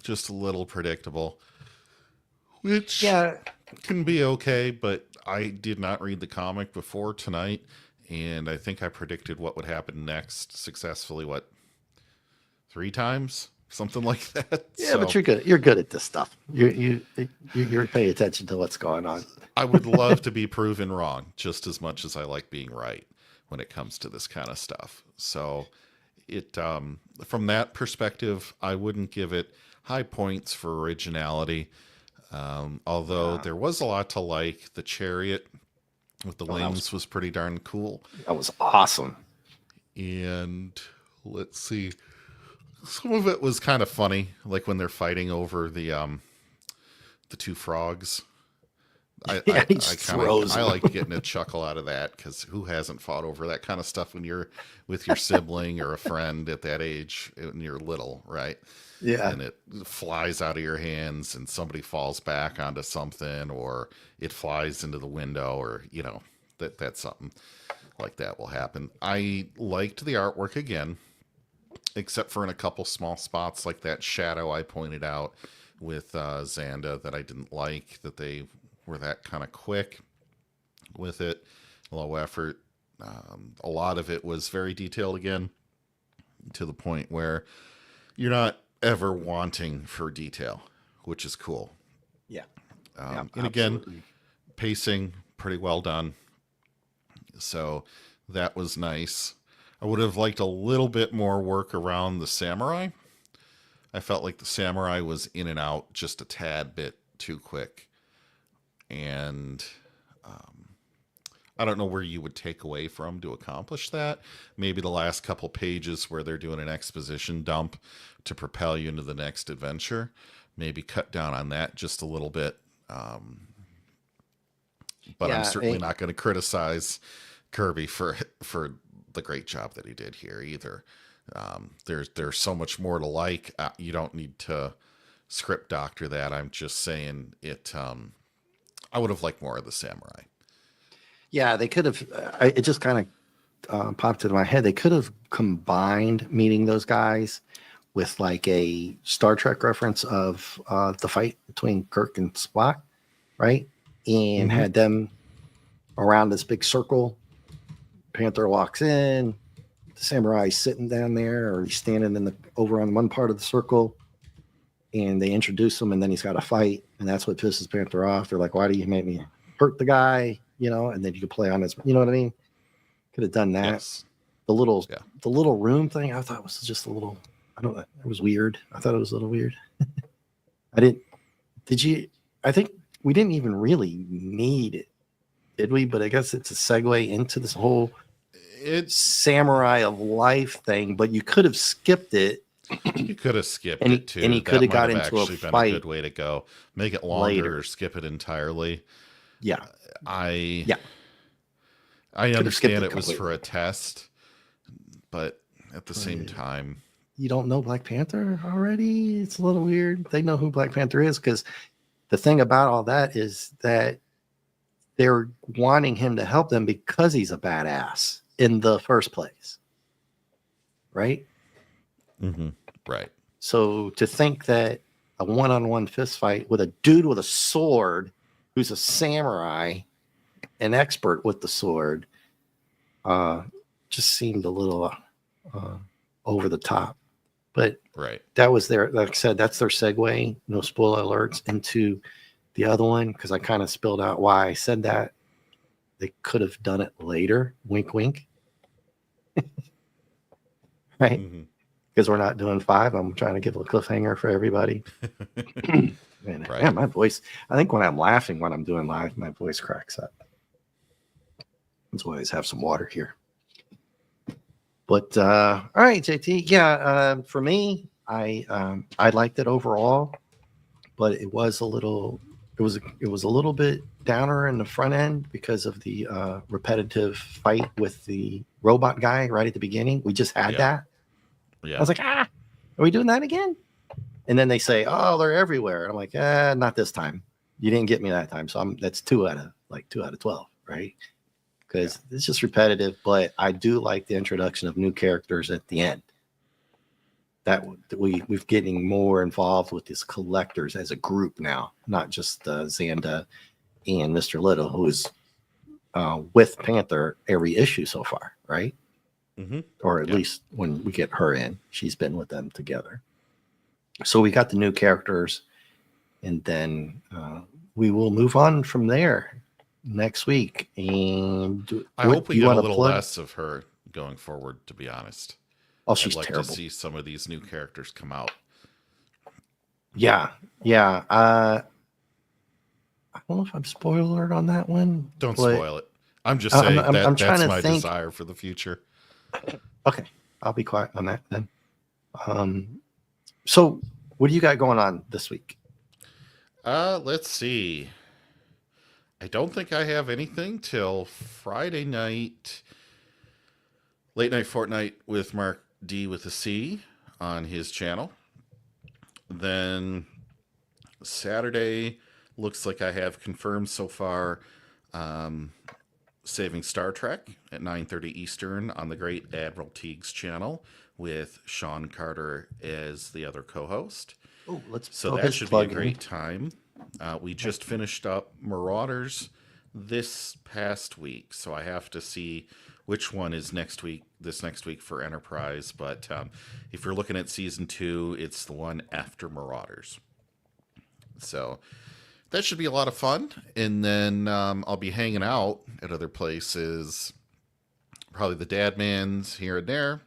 just a little predictable, which can be okay, but I did not read the comic before tonight, and I think I predicted what would happen next successfully, 3 times? Something like that. Yeah, so, but you're good at this stuff. You're paying attention to what's going on. I would love to be proven wrong just as much as I like being right when it comes to this kind of stuff. So it from that perspective, I wouldn't give it high points for originality. Although there was a lot to like. The chariot with the wings was pretty darn cool. That was awesome. And let's see. Some of it was kind of funny, like when they're fighting over the 2 frogs. I like getting a chuckle out of that, because who hasn't fought over that kind of stuff when you're with your sibling or a friend at that age when you're little, right? Yeah. And it flies out of your hands and somebody falls back onto something, or it flies into the window, or, that's something like that will happen. I liked the artwork again, except for in a couple small spots, like that shadow I pointed out with Zanda that I didn't like, that they were that kind of quick with it, low effort. A lot of it was very detailed again, to the point where you're not ever wanting for detail, which is cool. Yeah. And again, pacing pretty well done. So that was nice. I would have liked a little bit more work around the samurai. I felt like the samurai was in and out just a tad bit too quick. And I don't know where you would take away from to accomplish that. Maybe the last couple pages where they're doing an exposition dump to propel you into the next adventure. Maybe cut down on that just a little bit. But I'm certainly not going to criticize Kirby for the great job that he did here either. There's so much more to like. You don't need to script doctor that. I'm just saying it. I would have liked more of the samurai. Yeah, they could have. It just kind of popped into my head. They could have combined meeting those guys with like a Star Trek reference of the fight between Kirk and Spock, right? And had them around this big circle. Panther walks in, the samurai's sitting down there, or he's standing over on one part of the circle, and they introduce him, and then he's got a fight, and that's what pisses Panther off. They're like, "Why do you make me hurt the guy?" and then you could play on his, you know what I mean? Could have done that. Yes. The little Yeah. the little room thing, I thought was just a little, I don't know, it was weird. I thought it was a little weird. Did you, I think we didn't even really need it, did we? But I guess it's a segue into this whole It's samurai of life thing, but you could have skipped it. You could have skipped And it too. he could That have might got have into a actually been a fight good way to go. Make it longer later. or skip it entirely. Yeah. I Yeah. I Could have skipped understand it it was for completely. a test, but at the same time, You don't know Black Panther already? It's a little weird. They know who Black Panther is, because the thing about all that is that they're wanting him to help them because he's a badass in the first place. Right? right. So to think that a one-on-one fist fight with a dude with a sword who's a samurai, an expert with the sword, just seemed a little over the top. But Right. that was their, like I said, that's their segue, no spoiler alerts, into the other one, because I kind of spilled out why I said that. They could have done it later. Wink, wink. Right? Because we're not doing 5. I'm trying to give a cliffhanger for everybody. Man, Right. man, my voice, I think when I'm laughing, when I'm doing live, my voice cracks up. Let's always have some water here. But all right, JT. Yeah, for me, I liked it overall, but it was a little bit downer in the front end because of the repetitive fight with the robot guy right at the beginning. We just had that. Yeah. I was like, are we doing that again? And then they say, oh, they're everywhere. I'm like, not this time. You didn't get me that time. So that's 2 out of 12, right? Because it's just repetitive, but I do like the introduction of new characters at the end. That we're getting more involved with these collectors as a group now, not just Xanda and Mr. Little, who is with Panther every issue so far, right? Or at least when we get her in, she's been with them together. So we got the new characters, and then we will move on from there next week. And I hope we you get a want to little plug? less of her going forward, to be honest. Oh, she's I'd like terrible. to see some of these new characters come out. Yeah. I don't know if I'm spoiler alert on that one. Don't spoil it. I'm just saying I'm that's trying to my think. desire for the future. Okay, I'll be quiet on that then. So what do you got going on this week? Let's see. I don't think I have anything till Friday night. Late Night Fortnight with Mark D with a C on his channel. Then Saturday looks like I have confirmed so far Saving Star Trek at 9:30 Eastern on the Great Admiral Teague's channel with Sean Carter as the other co-host. Oh, so that should be a great time. We just finished up Marauders this past week, so I have to see which one is this next week for Enterprise. But if you're looking at season 2, it's the one after Marauders. So that should be a lot of fun. And then I'll be hanging out at other places, probably the Dadmans here and there,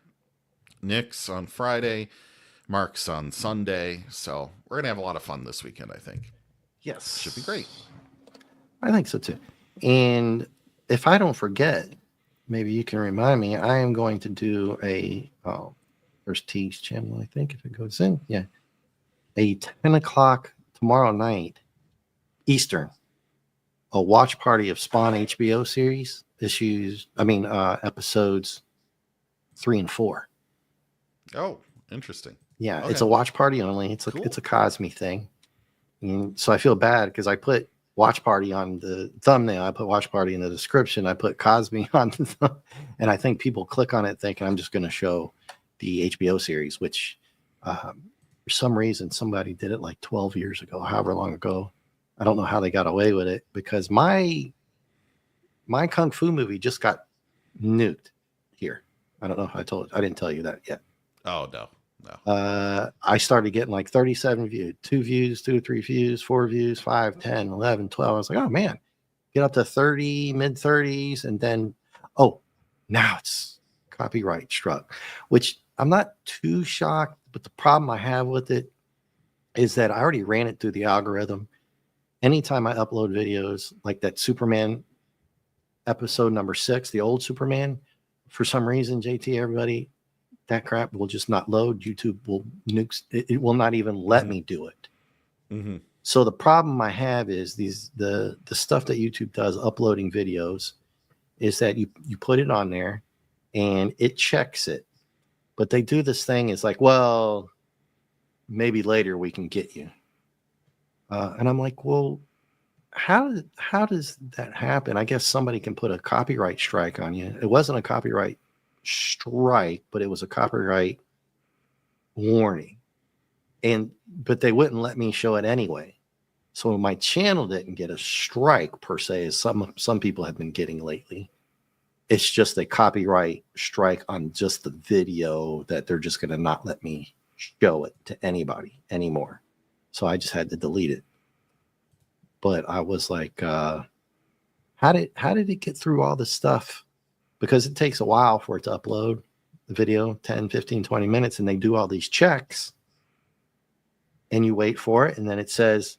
Nick's on Friday, Mark's on Sunday. So we're going to have a lot of fun this weekend, I think. Yes. Should be great. I think so too. And if I don't forget, maybe you can remind me, I am going to do there's Teague's channel, I think, if it goes in. Yeah. A 10 o'clock tomorrow night, Eastern, a watch party of Spawn HBO series episodes 3 and 4. Oh, interesting. Yeah, Okay. It's a watch party only. It's a Cosme thing. And so I feel bad because I put watch party on the thumbnail. I put watch party in the description. I put Cosme on the thumb, and I think people click on it thinking I'm just going to show the HBO series, which for some reason somebody did it like 12 years ago, however long ago. I don't know how they got away with it, because my Kung Fu movie just got nuked here. I don't know if I didn't tell you that yet. Oh, no. I started getting like 37 views, 2 views, 2 or 3 views, 4 views, 5, 10, 11, 12. I was like, oh man, get up to 30, mid 30s, and then, oh, now it's copyright struck, which I'm not too shocked. But the problem I have with it is that I already ran it through the algorithm. Anytime I upload videos like that Superman episode number 6, the old Superman, for some reason, JT, everybody, that crap will just not load. YouTube will nukes. It will not even let me do it. Mm-hmm. So the problem I have is the stuff that YouTube does uploading videos is that you put it on there and it checks it. But they do this thing. It's like, well, maybe later we can get you. And I'm like, well, how does that happen? I guess somebody can put a copyright strike on you. It wasn't a copyright strike, but it was a copyright warning. But they wouldn't let me show it anyway. So my channel didn't get a strike per se, as some people have been getting lately. It's just a copyright strike on just the video that they're just going to not let me show it to anybody anymore. So I just had to delete it. But I was like, how did it get through all this stuff? Because it takes a while for it to upload the video, 10, 15, 20 minutes, and they do all these checks. And you wait for it, and then it says,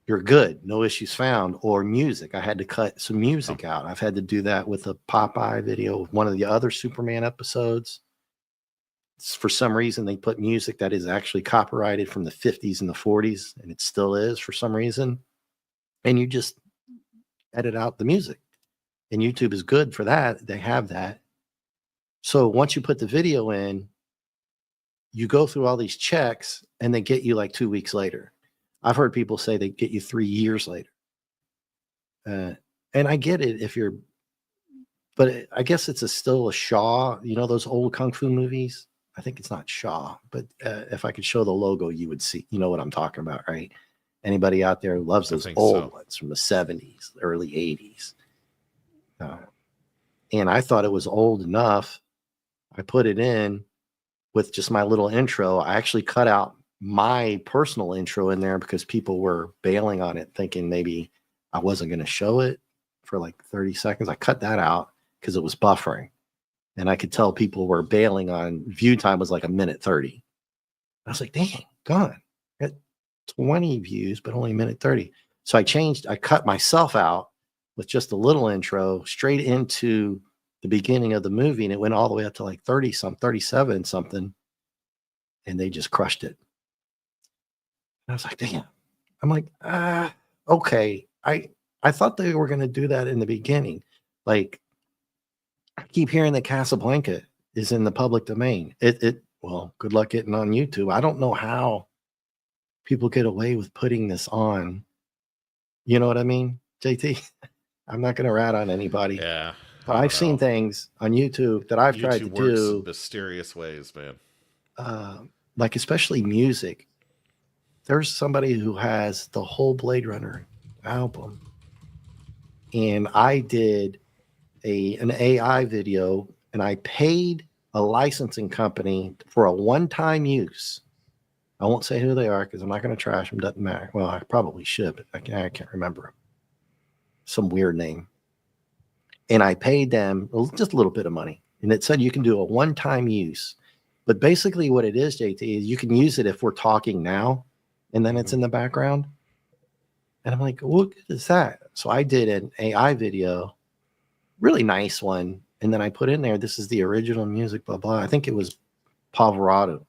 you're good, no issues found, or music. I had to cut some music out. I've had to do that with a Popeye video, one of the other Superman episodes. For some reason, they put music that is actually copyrighted from the 50s and the 40s, and it still is for some reason. And you just edit out the music. And YouTube is good for that. They have that. So once you put the video in, you go through all these checks, and they get you like 2 weeks later. I've heard people say they get you 3 years later. And I get it but I guess it's still a Shaw, those old Kung Fu movies. I think it's not Shaw, but if I could show the logo, you would see, you know what I'm talking about, right? Anybody out there who loves those old ones from the 70s, early 80s. And I thought it was old enough. I put it in with just my little intro. I actually cut out my personal intro in there because people were bailing on it, thinking maybe I wasn't going to show it for like 30 seconds. I cut that out because it was buffering. And I could tell people were bailing on view time was like 1:30. I was like, dang, gone. Got 20 views, but only 1:30. So I cut myself out with just a little intro straight into the beginning of the movie. And it went all the way up to like 37 something. And they just crushed it. I was like, damn. I'm like, okay. I thought they were going to do that in the beginning. Like, I keep hearing that Casablanca is in the public domain. Well, good luck getting on YouTube. I don't know how people get away with putting this on. You know what I mean, JT? I'm not going to rat on anybody. Yeah. But I've seen things on YouTube that I've tried to do in mysterious ways, man. Like especially music. There's somebody who has the whole Blade Runner album, and I did an AI video, and I paid a licensing company for a one-time use. I won't say who they are because I'm not going to trash them. Doesn't matter. Well, I probably should, but I can't remember. Some weird name. And I paid them just a little bit of money, and it said you can do a one-time use. But basically what it is, JT, is you can use it if we're talking now, and then it's in the background. And I'm like, what is that? So I did an AI video, really nice one. And then I put in there, this is the original music, blah, blah. I think it was Pavarotti,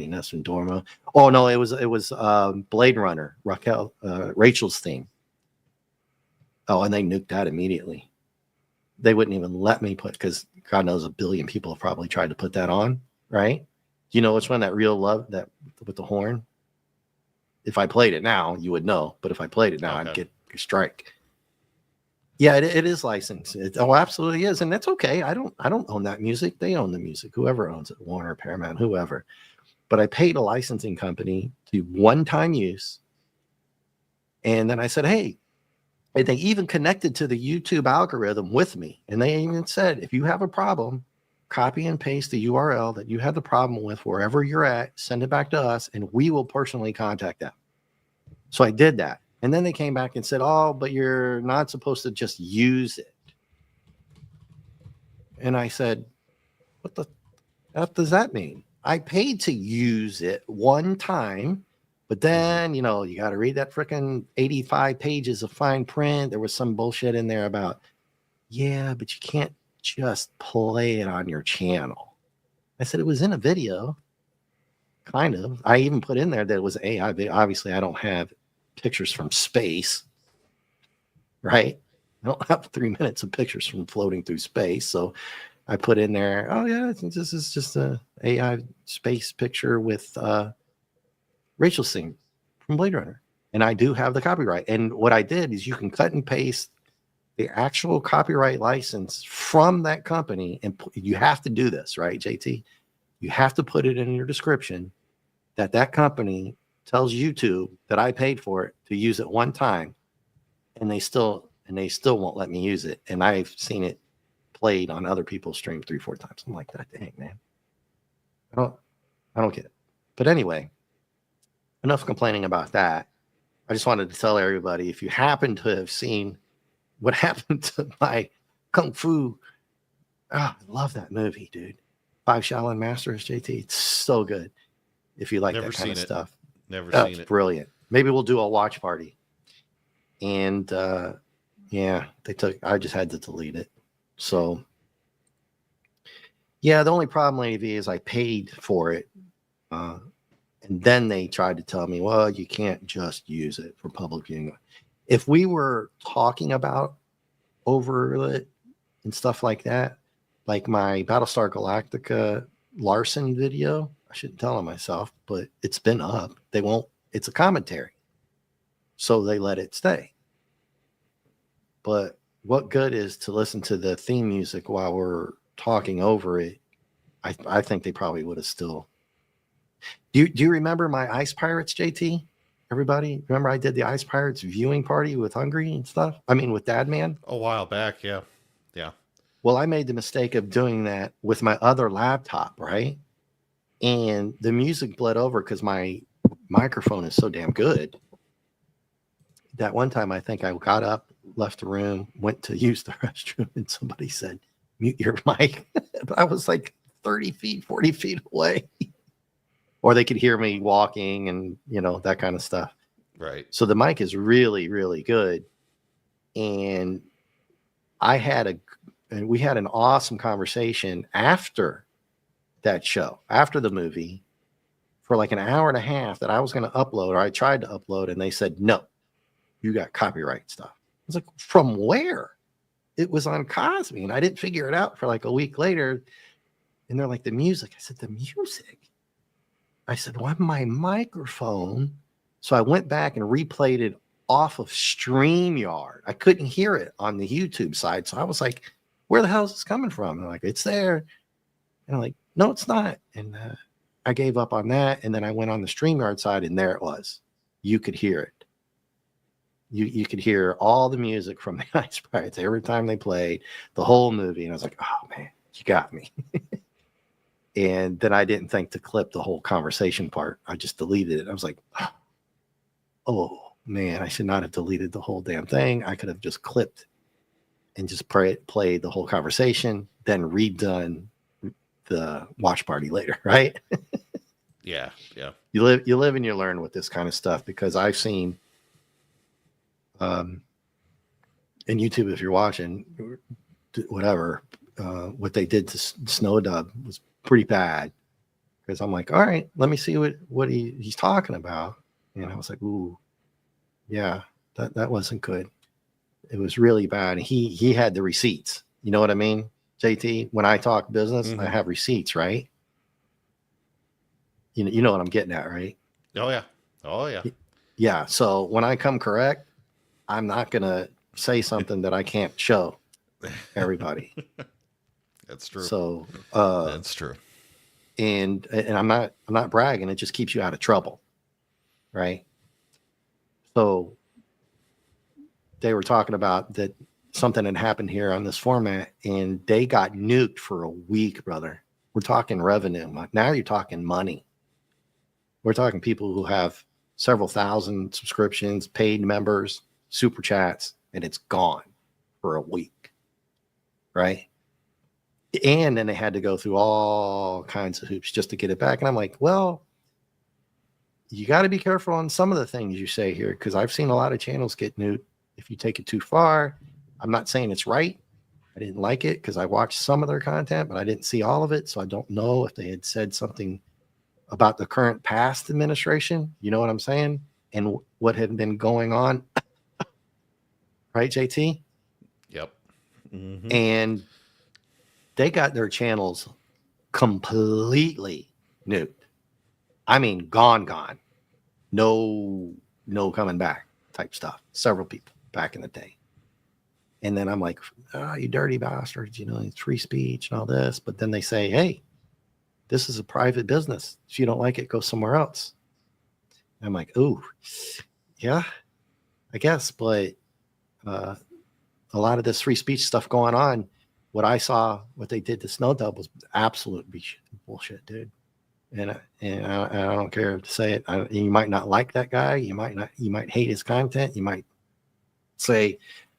Nessun Dorma. Oh, no, it was Blade Runner, Rachel's theme. Oh, and they nuked that immediately. They wouldn't even let me because God knows a billion people have probably tried to put that on, right? Do you know which one? That Real Love, that with the horn? If I played it now, you would know. But if I played it now, I'd get a strike. Yeah, it is licensed. It absolutely is, and that's okay. I don't own that music. They own the music. Whoever owns it, Warner, Paramount, whoever. But I paid a licensing company to one-time use, and then I said, hey, and they even connected to the YouTube algorithm with me, and they even said, if you have a problem, copy and paste the URL that you had the problem with wherever you're at, send it back to us, and we will personally contact them. So I did that. And then they came back and said, oh, but you're not supposed to just use it. And I said, what the F does that mean? I paid to use it one time, but then, you know, you got to read that freaking 85 pages of fine print. There was some bullshit in there about, yeah, but you can't just play it on your channel. I said, it was in a video, kind of. I even put in there that it was AI. Obviously, I don't have pictures from space, right? I don't have 3 minutes of pictures from floating through space. So I put in there, oh yeah, this is just a AI space picture with Rachel Singh from Blade Runner. And I do have the copyright. And what I did is you can cut and paste the actual copyright license from that company. And you have to do this, right, JT? You have to put it in your description that that company tells YouTube that I paid for it to use it one time. And they still won't let me use it. And I've seen it played on other people's stream 3-4 times. I'm like, that dang, man. I don't get it. But anyway, enough complaining about that. I just wanted to tell everybody, if you happen to have seen what happened to my Kung Fu, I love that movie, dude. 5 Shaolin Masters, JT. It's so good. If you like that kind of stuff. Never seen it. Brilliant. Maybe we'll do a watch party. And yeah, I just had to delete it. So, yeah, the only problem, Lady V, is I paid for it. And then they tried to tell me, well, you can't just use it for public viewing. If we were talking about over it and stuff like that, like my Battlestar Galactica Larson video, I shouldn't tell them myself, but it's been up. It's a commentary. So they let it stay. But what good is to listen to the theme music while we're talking over it? I think they probably would have still. Do you remember my Ice Pirates, JT? Everybody remember I did the Ice Pirates viewing party with Hungry and stuff? I mean, with Dad Man? A while back, yeah. Yeah. Well, I made the mistake of doing that with my other laptop, right? And the music bled over because my microphone is so damn good. That one time, I think I got up, left the room, went to use the restroom, and somebody said, mute your mic. But I was like 30 feet, 40 feet away. Or they could hear me walking and, you know, that kind of stuff. Right. So the mic is really, really good. And we had an awesome conversation after that show, after the movie, for like an hour and a half that I was going to upload, or I tried to upload, and they said, no, you got copyright stuff. I was like, from where? It was on Cosme, and I didn't figure it out for like a week later. And they're like, the music. I said, the music? I said, well, my microphone. So I went back and replayed it off of StreamYard. I couldn't hear it on the YouTube side. So I was like, where the hell is this coming from? And they're like, it's there. And I'm like, no, it's not. And I gave up on that. And then I went on the StreamYard side, and there it was. You could hear it. You could hear all the music from the Ice Pirates every time they played the whole movie. And I was like, oh, man, you got me. And then I didn't think to clip the whole conversation part. I just deleted it. I was like, oh, man, I should not have deleted the whole damn thing. I could have just clipped and just played the whole conversation, then redone the watch party later, right? Yeah, yeah. You live and you learn with this kind of stuff, because I've seen and YouTube, if you're watching, whatever, what they did to Snow Dub was pretty bad, because I'm like, all right, let me see what he's talking about. And I was like, ooh, yeah, that wasn't good. It was really bad. And he had the receipts. You know what I mean, JT? When I talk business, I have receipts, right? You know what I'm getting at, right? Oh yeah. Oh yeah. Yeah. So when I come correct, I'm not gonna say something that I can't show everybody. That's true. So that's true. And I'm not bragging. It just keeps you out of trouble, right? So they were talking about that something had happened here on this format, and they got nuked for a week, brother. We're talking revenue. Now you're talking money. We're talking people who have several thousand subscriptions, paid members, super chats, and it's gone for a week, right? And then they had to go through all kinds of hoops just to get it back. And I'm like, well, you got to be careful on some of the things you say here, because I've seen a lot of channels get nuked if you take it too far. I'm not saying it's right. I didn't like it because I watched some of their content, but I didn't see all of it. So I don't know if they had said something about the current past administration. You know what I'm saying? And what had been going on. Right, JT? Yep. Mm-hmm. And they got their channels completely nuked. I mean, gone. No coming back type stuff. Several people back in the day. And then I'm like, oh, you dirty bastards, it's free speech and all this. But then they say, hey, this is a private business. If you don't like it, go somewhere else. And I'm like, ooh, yeah, I guess. But a lot of this free speech stuff going on, what I saw, what they did to Snow Dub was absolute bullshit, dude. And I don't care to say it. You might not like that guy. You might hate his content. You might say,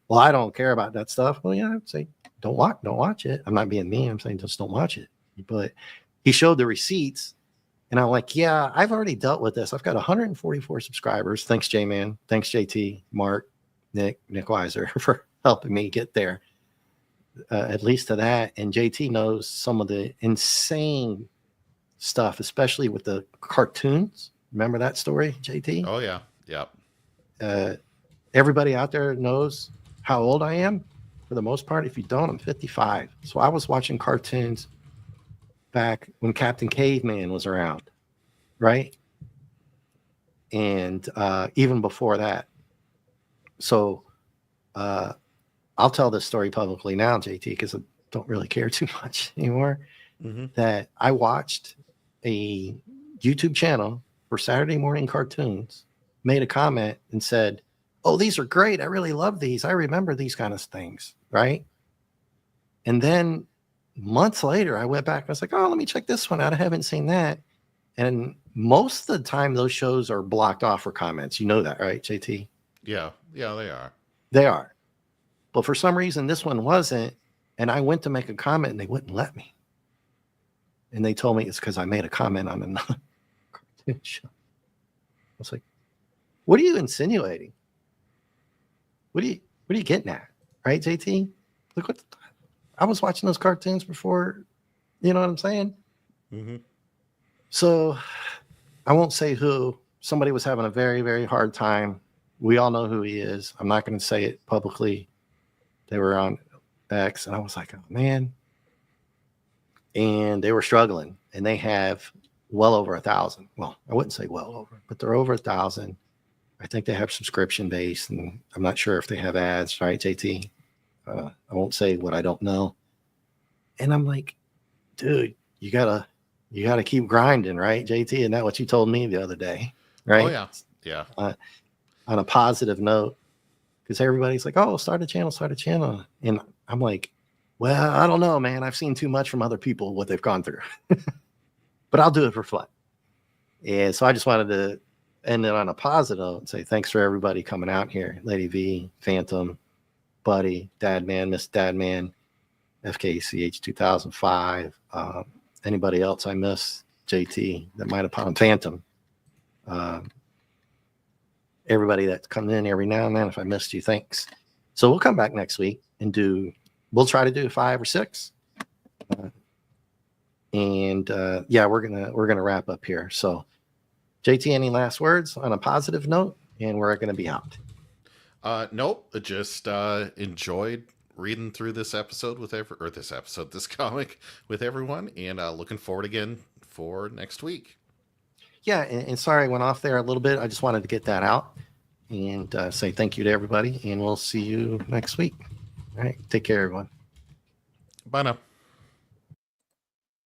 well, I don't care about that stuff. Well, yeah, I'd say don't watch it. I'm not being mean. I'm saying just don't watch it. But he showed the receipts, and I'm like, yeah, I've already dealt with this. I've got 144 subscribers. Thanks, J-Man. Thanks, JT, Mark, Nick Weiser for helping me get there. At least to that. And JT knows some of the insane stuff, especially with the cartoons. Remember that story, JT? Oh, yeah. Yep. Everybody out there knows how old I am. For the most part, if you don't, I'm 55. So I was watching cartoons back when Captain Caveman was around, right? And even before that. So I'll tell this story publicly now, JT, because I don't really care too much anymore. Mm-hmm. That I watched a YouTube channel for Saturday morning cartoons, made a comment and said, oh, these are great. I really love these. I remember these kind of things, right? And then months later, I went back and I was like, oh, let me check this one out. I haven't seen that. And most of the time, those shows are blocked off for comments. You know that, right, JT? Yeah, they are. They are. But for some reason, this one wasn't. And I went to make a comment and they wouldn't let me. And they told me it's because I made a comment on another cartoon show. I was like, what are you insinuating? What are you getting at? Right, JT? Look I was watching those cartoons before, you know what I'm saying? Mm-hmm. So I won't say who. Somebody was having a very, very hard time. We all know who he is. I'm not going to say it publicly. They were on X, and I was like, oh, man. And they were struggling, and they have well over 1,000. Well, I wouldn't say well over, but they're over 1,000. I think they have subscription base, and I'm not sure if they have ads, right, JT? I won't say what I don't know. And I'm like, dude, you gotta keep grinding, right, JT? Isn't that what you told me the other day, right? Oh, yeah. On a positive note, because everybody's like, oh, start a channel. And I'm like, well, I don't know, man. I've seen too much from other people, what they've gone through. But I'll do it for fun. And so I just wanted to end it on a positive note and say thanks for everybody coming out here. Lady V, Phantom, Buddy, Dadman, Miss Dadman, FKCH 2005. Anybody else I miss? JT, that might have popped. Phantom. Everybody that's coming in every now and then. If I missed you, thanks. So we'll come back next week and we'll try to do 5 or 6. Yeah, we're gonna wrap up here. So JT, any last words on a positive note? And we're gonna be out. Nope. Just enjoyed reading through this comic with everyone, and looking forward again for next week. Yeah, and sorry I went off there a little bit. I just wanted to get that out and say thank you to everybody, and we'll see you next week. All right, take care, everyone. Bye now.